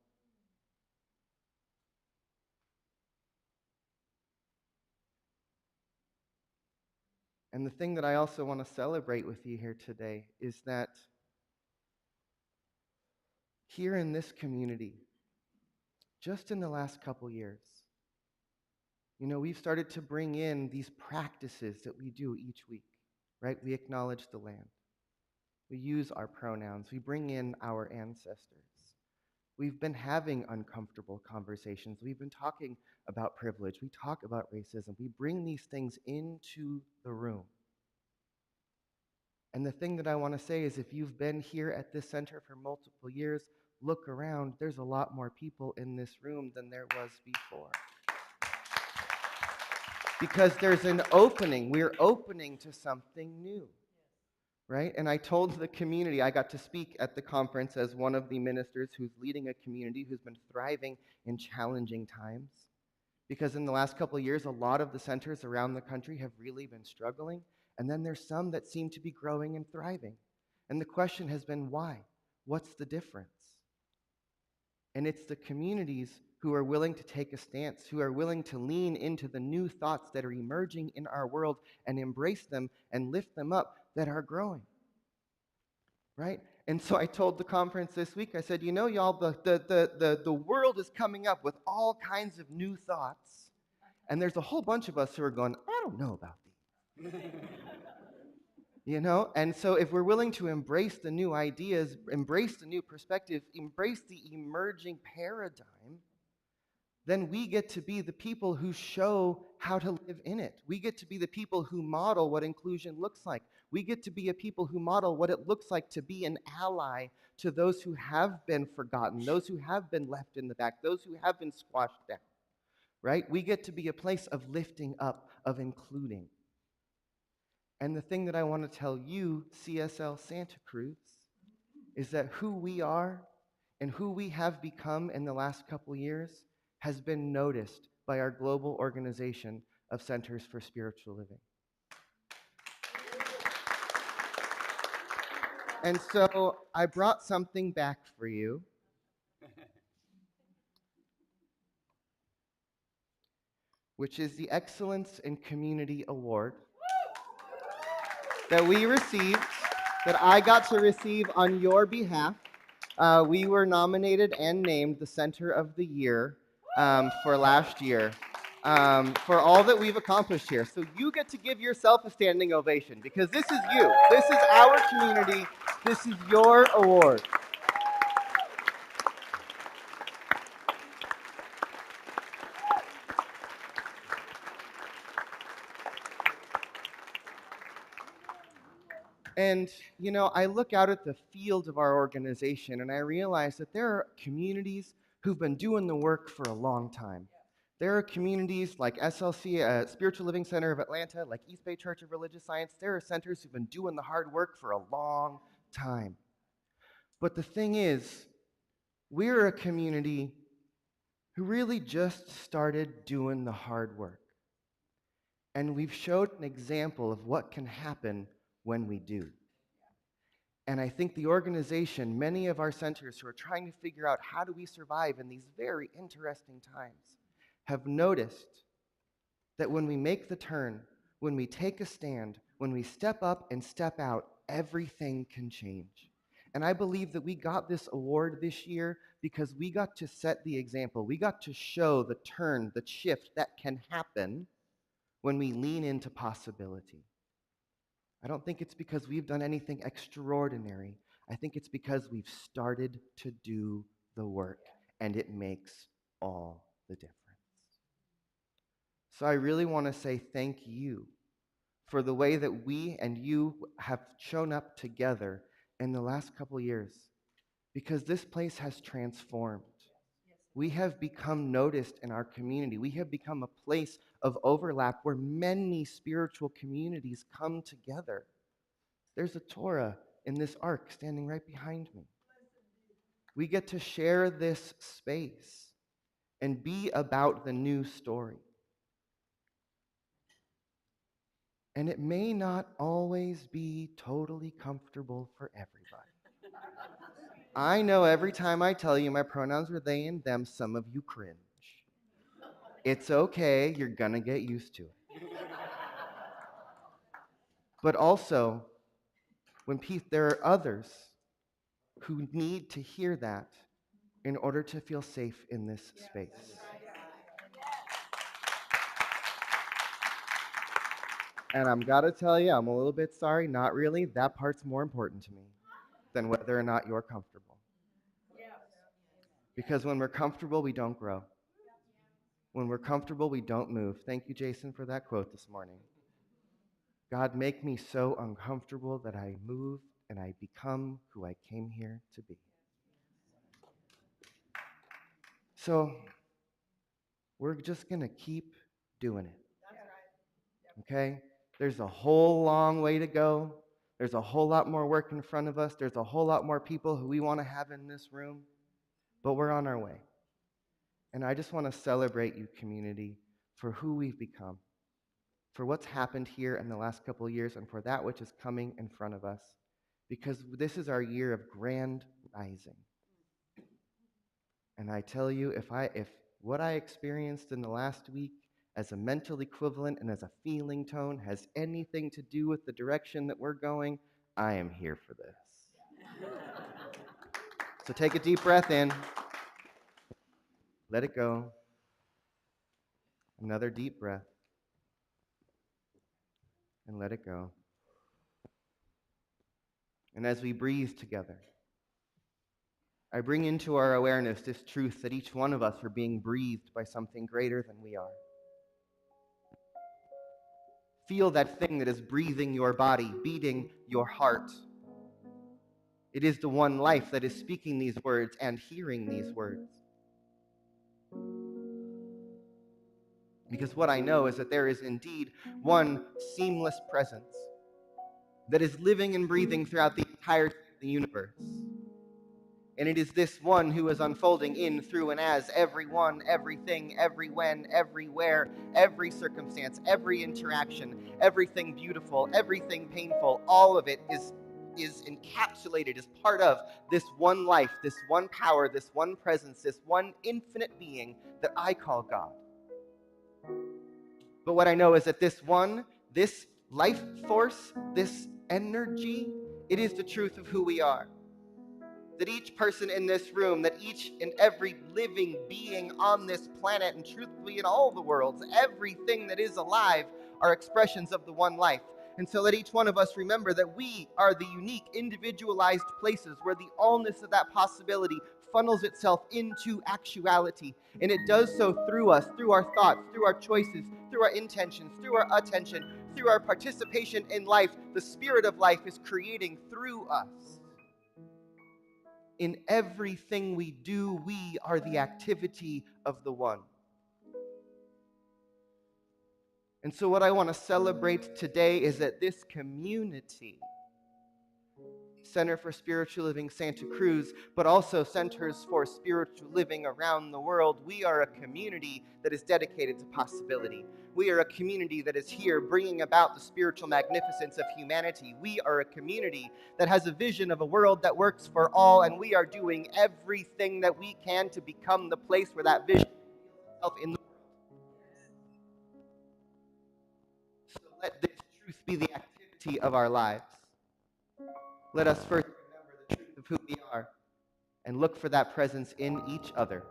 And the thing that I also want to celebrate with you here today is that here in this community, just in the last couple years, we've started to bring in these practices that we do each week, right? We acknowledge the land. We use our pronouns. We bring in our ancestors. We've been having uncomfortable conversations. We've been talking about privilege. We talk about racism. We bring these things into the room. And the thing that I want to say is if you've been here at this center for multiple years, look around. There's a lot more people in this room than there was before. Because there's an opening. We're opening to something new. Right? And I told the community, I got to speak at the conference as one of the ministers who's leading a community who's been thriving in challenging times. Because in the last couple of years, a lot of the centers around the country have really been struggling. And then there's some that seem to be growing and thriving. And the question has been, why? What's the difference? And it's the communities who are willing to take a stance, who are willing to lean into the new thoughts that are emerging in our world and embrace them and lift them up that are growing. Right? And so I told the conference this week, I said, y'all, the world is coming up with all kinds of new thoughts. And there's a whole bunch of us who are going, I don't know about these. And so if we're willing to embrace the new ideas, embrace the new perspective, embrace the emerging paradigm, then we get to be the people who show how to live in it. We get to be the people who model what inclusion looks like. We get to be a people who model what it looks like to be an ally to those who have been forgotten, those who have been left in the back, those who have been squashed down, right? We get to be a place of lifting up, of including. And the thing that I want to tell you, CSL Santa Cruz, is that who we are and who we have become in the last couple years has been noticed by our global organization of Centers for Spiritual Living. And so I brought something back for you. Which is the Excellence in Community Award that we received, that I got to receive on your behalf. We were nominated and named the Center of the Year for last year for all that we've accomplished here. So you get to give yourself a standing ovation because this is you. This is our community. This is your award. And, you know, I look out at the field of our organization and I realize that there are communities who've been doing the work for a long time. There are communities like SLC, Spiritual Living Center of Atlanta, like East Bay Church of Religious Science. There are centers who've been doing the hard work for a long time. But the thing is, we're a community who really just started doing the hard work. And we've showed an example of what can happen when we do. And I think the organization, many of our centers who are trying to figure out how do we survive in these very interesting times, have noticed that when we make the turn, when we take a stand, when we step up and step out, everything can change. And I believe that we got this award this year because we got to set the example. We got to show the turn, the shift that can happen when we lean into possibility. I don't think it's because we've done anything extraordinary. I think it's because we've started to do the work, and it makes all the difference. So I really want to say thank you for the way that we and you have shown up together in the last couple years, because this place has transformed. We have become noticed in our community. We have become a place of overlap where many spiritual communities come together. There's a Torah in this ark standing right behind me. We get to share this space and be about the new story. And it may not always be totally comfortable for everybody. I know every time I tell you my pronouns are they and them, some of you cringe. It's okay, you're gonna get used to it. But also, there are others who need to hear that in order to feel safe in this space. And I'm gotta tell you, I'm a little bit sorry, not really. That part's more important to me than whether or not you're comfortable. Because when we're comfortable, we don't grow. When we're comfortable, we don't move. Thank you, Jason, for that quote this morning. God, make me so uncomfortable that I move and I become who I came here to be. So, we're just going to keep doing it. Okay? There's a whole long way to go. There's a whole lot more work in front of us. There's a whole lot more people who we want to have in this room. But we're on our way. And I just want to celebrate you, community, for who we've become, for what's happened here in the last couple of years, and for that which is coming in front of us. Because this is our year of grand rising. And I tell you, if what I experienced in the last week as a mental equivalent and as a feeling tone has anything to do with the direction that we're going, I am here for this. So take a deep breath in. Let it go. Another deep breath. And let it go. And as we breathe together, I bring into our awareness this truth that each one of us are being breathed by something greater than we are. Feel that thing that is breathing your body, beating your heart. It is the one life that is speaking these words and hearing these words. Because what I know is that there is indeed one seamless presence that is living and breathing throughout the entirety of the universe. And it is this one who is unfolding in, through, and as everyone, everything, every when, everywhere, every circumstance, every interaction, everything beautiful, everything painful, all of it is encapsulated as part of this one life, this one power, this one presence, this one infinite being that I call God. But what I know is that this life force, this energy, it is the truth of who we are. That each person in this room, that each and every living being on this planet, and truthfully in all the worlds, everything that is alive are expressions of the one life. And so let each one of us remember that we are the unique, individualized places where the allness of that possibility funnels itself into actuality. And it does so through us, through our thoughts, through our choices, through our intentions, through our attention, through our participation in life. The spirit of life is creating through us. In everything we do, we are the activity of the one. And so what I want to celebrate today is that this community, Center for Spiritual Living Santa Cruz, but also Centers for Spiritual Living around the world, we are a community that is dedicated to possibility. We are a community that is here bringing about the spiritual magnificence of humanity. We are a community that has a vision of a world that works for all, and we are doing everything that we can to become the place where that vision reveals itself in the world. So let this truth be the activity of our lives. Let us first remember the truth of who we are and look for that presence in each other,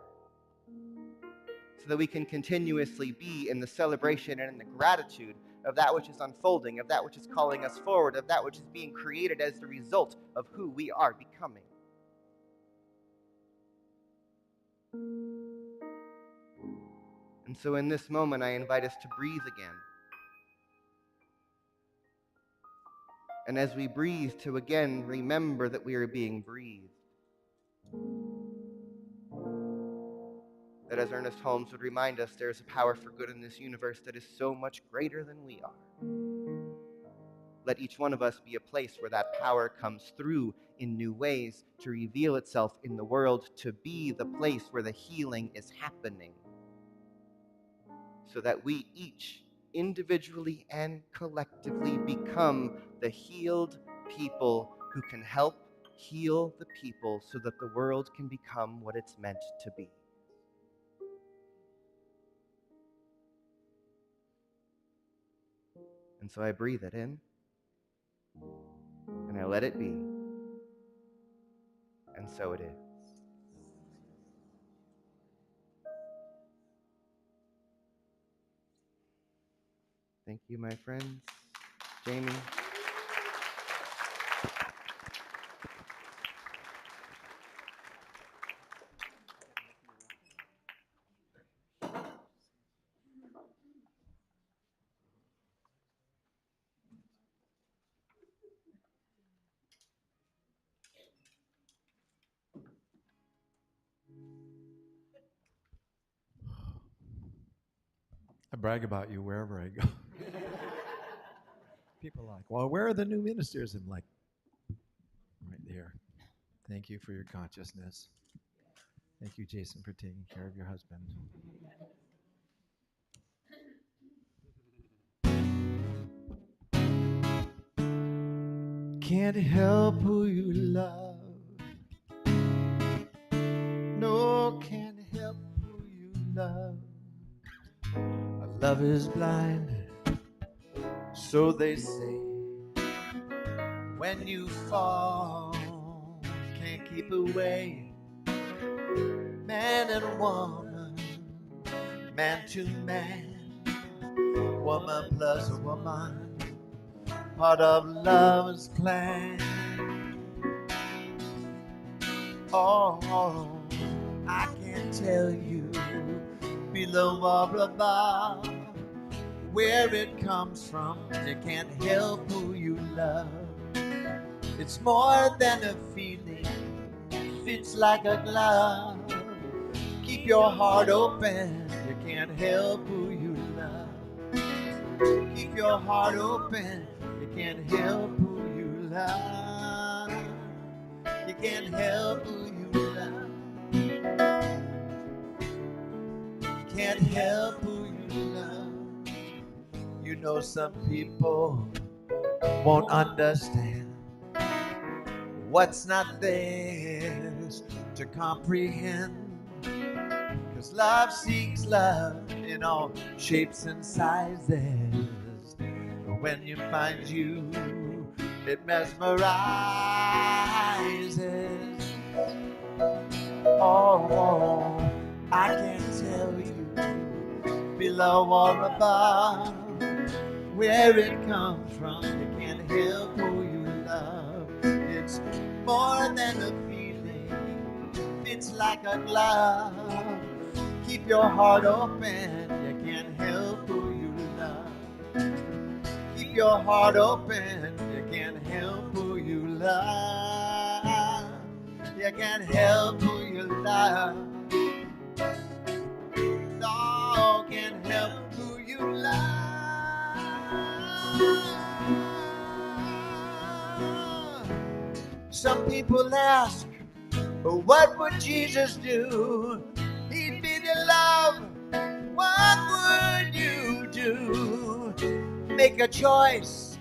so that we can continuously be in the celebration and in the gratitude of that which is unfolding, of that which is calling us forward, of that which is being created as the result of who we are becoming. And so in this moment, I invite us to breathe again. And as we breathe, to again remember that we are being breathed. That, as Ernest Holmes would remind us, there is a power for good in this universe that is so much greater than we are. Let each one of us be a place where that power comes through in new ways to reveal itself in the world, to be the place where the healing is happening, so that we each, individually and collectively, become the healed people who can help heal the people so that the world can become what it's meant to be. And so I breathe it in, and I let it be, and so it is. Thank you, my friends. Jamie. I brag about you wherever I go. People are like, well, where are the new ministers? I'm like, right there. Thank you for your consciousness. Thank you, Jason, for taking care of your husband. Can't help who you love. No, can't help who you love. Love is blind, so they say. When you fall, can't keep away. Man and woman, man to man, woman plus woman, part of love's plan. Oh, I can't tell you below or above where it comes from. You can't help who you love. It's more than a feeling, fits like a glove. Keep your heart open, you can't help who you love. Keep your heart open, you can't help who you love. You can't help who you can't help who you love. You know some people won't understand what's not theirs to comprehend. 'Cause love seeks love in all shapes and sizes. But when you find you, it mesmerizes. Oh, I can't tell you below or above where it comes from. You can't help who you love. It's more than a feeling, it's like a glove. Keep your heart open, you can't help who you love. Keep your heart open, you can't help who you love. You can't help who you love. No, can't help who you love. Some people ask, what would Jesus do? He'd be the love. What would you do? Make a choice.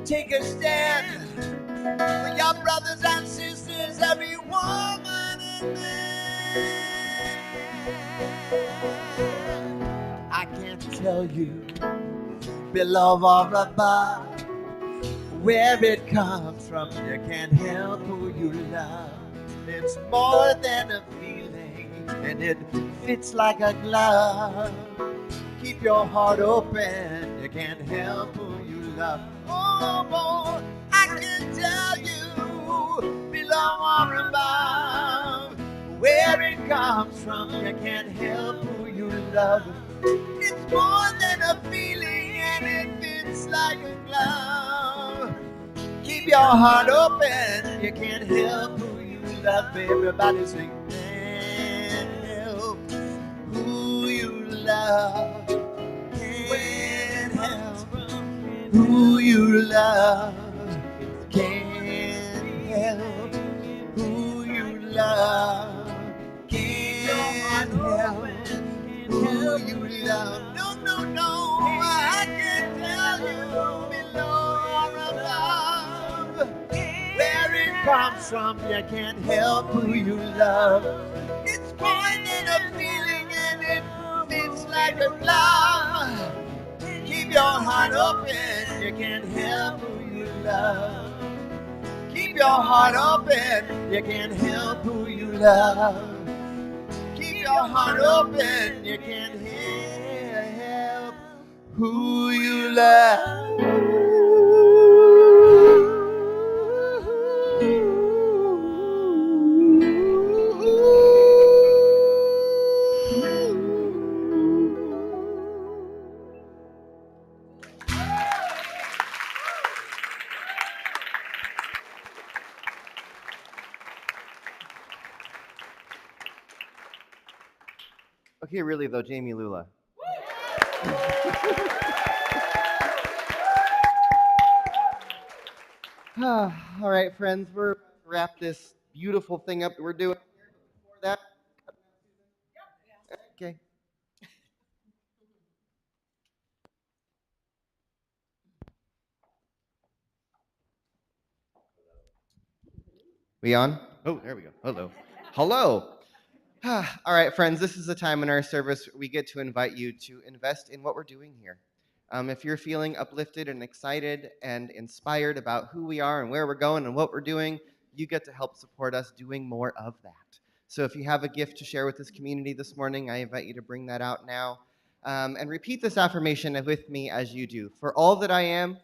Take a stand for your brothers and sisters, every woman and man. I can't tell you below or above where it comes from. You can't help who you love. It's more than a feeling, and it fits like a glove. Keep your heart open, you can't help who you love. Oh, I can tell you below or above where it comes from. You can't help who you love. It's more than a feeling, and it fits like a glove. Keep your heart open, you can't help who you love. Everybody sing, can't help who you love. Can't help who you love. Can't help who you love. Can't help who you love. No, no, no, I can't tell you below or above where it comes from. You can't help who you love. It's more than a feeling, and it fits like a glove. Keep your heart open, you can't help who you love. Keep your heart open, you can't help who you love. Keep your heart open, you can't help who you love. Okay, really though, Jamie Lula. All right, friends, we're about to wrap this beautiful thing up that we're doing. Before that, okay. We on? Oh, there we go. Hello. Hello. All right, friends, this is the time in our service we get to invite you to invest in what we're doing here. If you're feeling uplifted and excited and inspired about who we are and where we're going and what we're doing, you get to help support us doing more of that. So if you have a gift to share with this community this morning, I invite you to bring that out now. And repeat this affirmation with me as you do. For all that I am,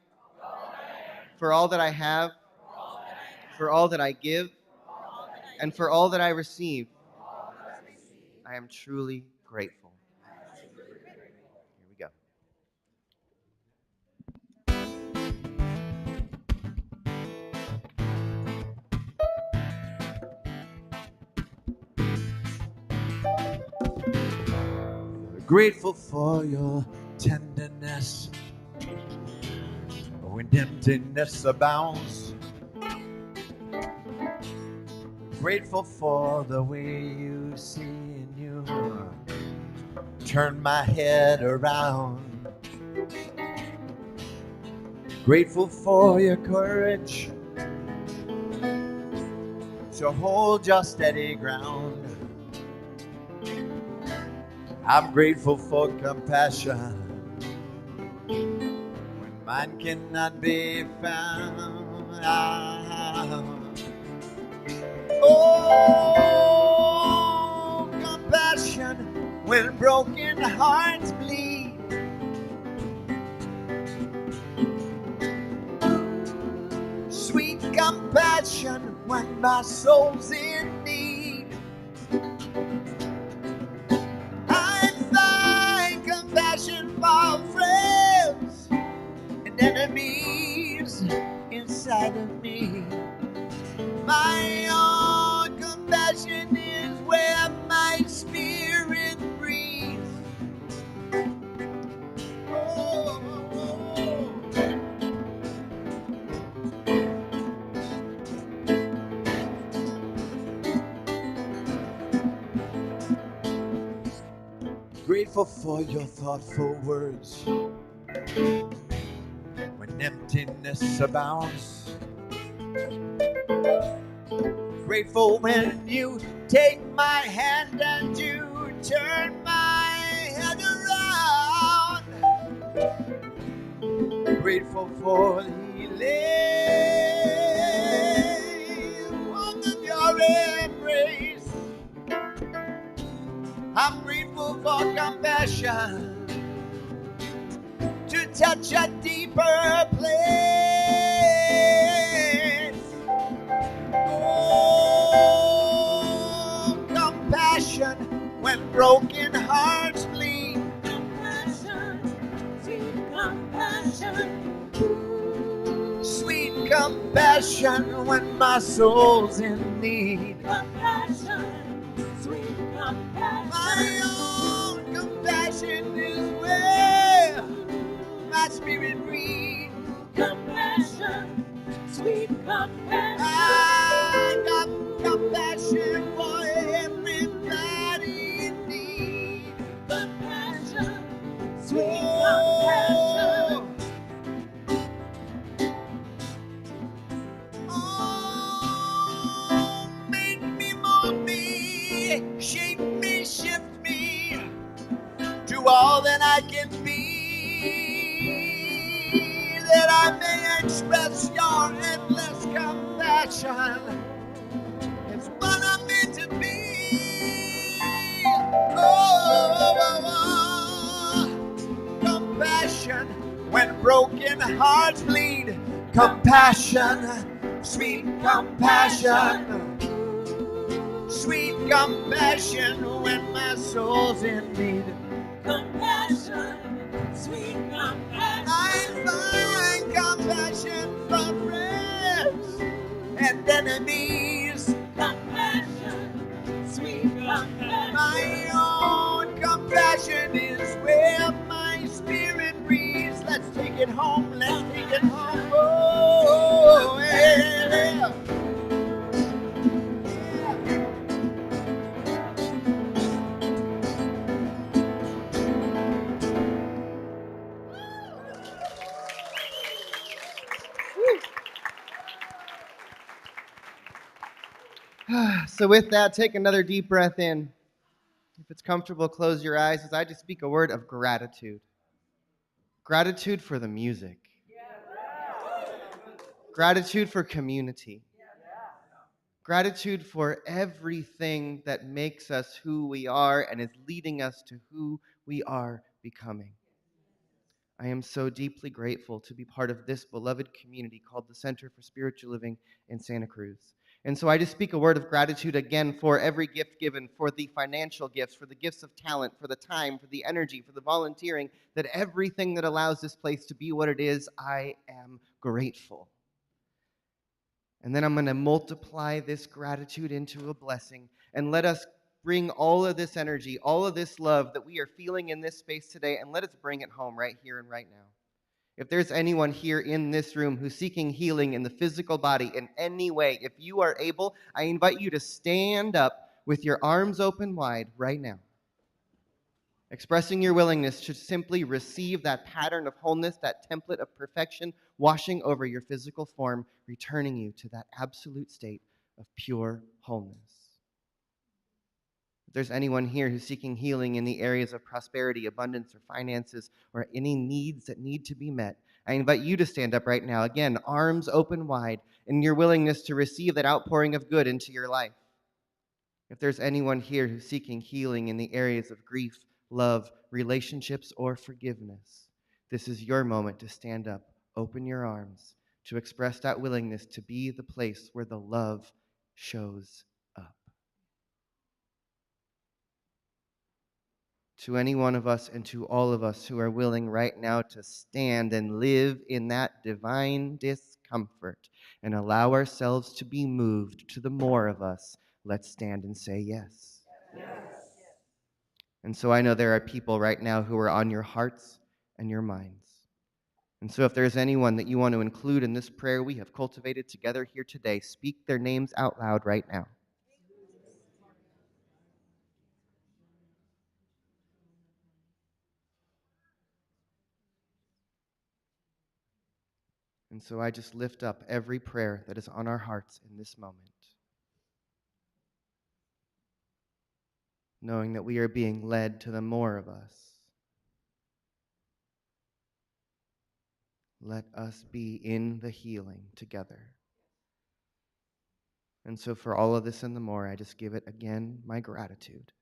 for all that I have, for all that I give, and for all that I receive, I am truly grateful. Here we go. Grateful for your tenderness when emptiness abounds. Grateful for the way you see and you turn my head around. Grateful for your courage to hold your steady ground. I'm grateful for compassion when mine cannot be found. Oh, compassion when broken hearts bleed. Sweet compassion when my soul's in need. I find compassion for friends and enemies inside of me. My own compassion is where my spirit breathes. Oh, grateful for your thoughtful words when emptiness abounds. Grateful when you take my hand and you turn my head around. Grateful for the warmth of your embrace. I'm grateful for compassion to touch a deeper place. Oh, compassion when broken hearts bleed. Compassion, sweet compassion. Sweet compassion when my soul's in need. Compassion, sweet compassion. My own compassion is where my spirit breathes. Compassion, sweet compassion. I got compassion for everybody in need. Compassion, sweet compassion. Oh, make me, mold me, shape me, shift me to all that I can be, that I may express your endless compassion. It's what I'm meant to be. Oh, compassion when broken hearts bleed. Compassion, sweet compassion. Sweet compassion when my soul's in need. Compassion, sweet compassion. I find compassion for friends and enemies. Compassion, sweet compassion. My own compassion is where my spirit breathes. Let's take it home, let's take it home. Oh, yeah. So with that, take another deep breath in. If it's comfortable, close your eyes as I just speak a word of gratitude. Gratitude for the music. Gratitude for community. Gratitude for everything that makes us who we are and is leading us to who we are becoming. I am so deeply grateful to be part of this beloved community called the Center for Spiritual Living in Santa Cruz. And so I just speak a word of gratitude again for every gift given, for the financial gifts, for the gifts of talent, for the time, for the energy, for the volunteering, that everything that allows this place to be what it is, I am grateful. And then I'm going to multiply this gratitude into a blessing, and let us bring all of this energy, all of this love that we are feeling in this space today, and let us bring it home right here and right now. If there's anyone here in this room who's seeking healing in the physical body in any way, if you are able, I invite you to stand up with your arms open wide right now. expressing your willingness to simply receive that pattern of wholeness, that template of perfection, washing over your physical form, returning you to that absolute state of pure wholeness. If there's anyone here who's seeking healing in the areas of prosperity, abundance, or finances, or any needs that need to be met, I invite you to stand up right now. Again, arms open wide in your willingness to receive that outpouring of good into your life. If there's anyone here who's seeking healing in the areas of grief, love, relationships, or forgiveness, this is your moment to stand up, open your arms, to express that willingness to be the place where the love shows up. To any one of us and to all of us who are willing right now to stand and live in that divine discomfort and allow ourselves to be moved to the more of us, let's stand and say yes. And so I know there are people right now who are on your hearts and your minds. And so if there's anyone that you want to include in this prayer we have cultivated together here today, speak their names out loud right now. And so I just lift up every prayer that is on our hearts in this moment, knowing that we are being led to the more of us. Let us be in the healing together. And so for all of this and the more, I just give it again my gratitude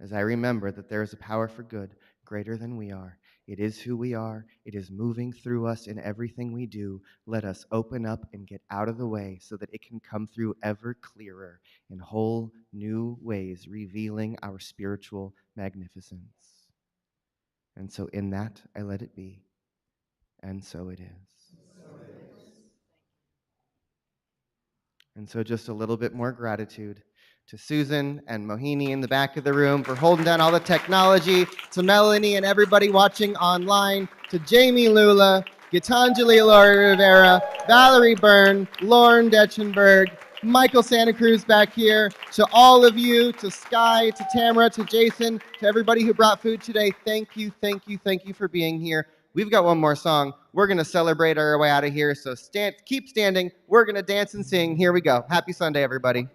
as I remember that there is a power for good greater than we are. It is who we are. It is moving through us in everything we do. Let us open up and get out of the way so that it can come through ever clearer in whole new ways, revealing our spiritual magnificence. And so in that, I let it be. And so it is. And so just a little bit more gratitude to Susan and Mohini in the back of the room for holding down all the technology, to Melanie and everybody watching online, to Jamie Lula, Gitanjali Laurie Rivera, Valerie Byrne, Lauren Detchenberg, Michael Santa Cruz back here, to all of you, to Sky, to Tamara, to Jason, to everybody who brought food today, thank you for being here. We've got one more song. We're going to celebrate our way out of here, so keep standing. We're going to dance and sing. Here we go. Happy Sunday, everybody.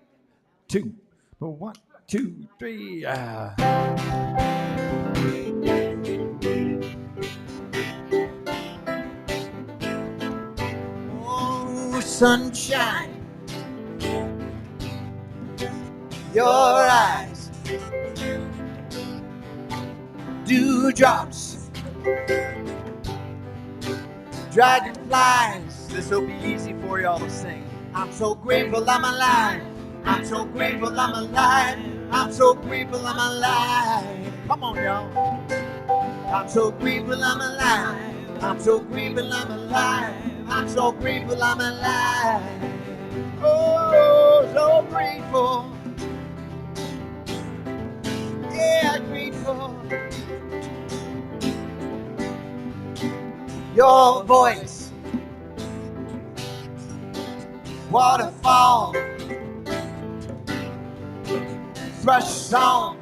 2, 1, 2, 3. Oh, sunshine, your eyes, dewdrops, dragonflies. This will be easy for y'all to sing. I'm so grateful I'm alive. I'm so grateful I'm alive. I'm so grateful I'm alive. Come on, y'all. I'm so grateful I'm alive. I'm so grateful I'm alive. I'm so grateful I'm alive. Oh, so grateful. Yeah, grateful. Your voice, waterfall, thrush song,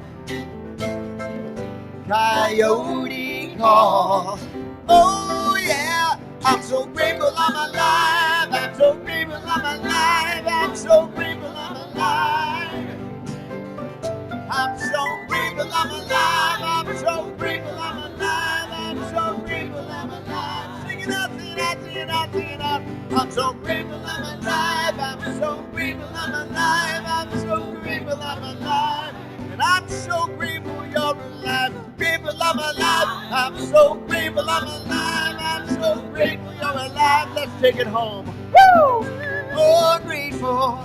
coyote call. Oh yeah, I'm so grateful I'm alive. I'm so grateful I'm alive. I'm so grateful I'm alive. I'm so grateful I'm alive. I'm so grateful I'm alive. I'm so grateful I'm alive. Sing it out, sing it out, sing it out, sing it out. I'm so grateful I'm alive. I'm so grateful I'm alive. I'm so grateful I'm alive. And I'm so grateful you're alive. Grateful I'm alive. I'm so grateful I'm alive. I'm so grateful you're alive. Let's take it home. Woo! Oh, grateful.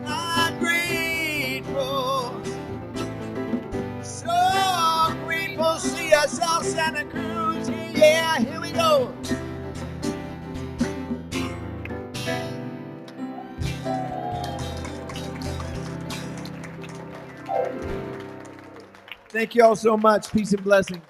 I'm grateful. So grateful. CSL Santa Cruz. Yeah, here we go. Thank you all so much. Peace and blessings.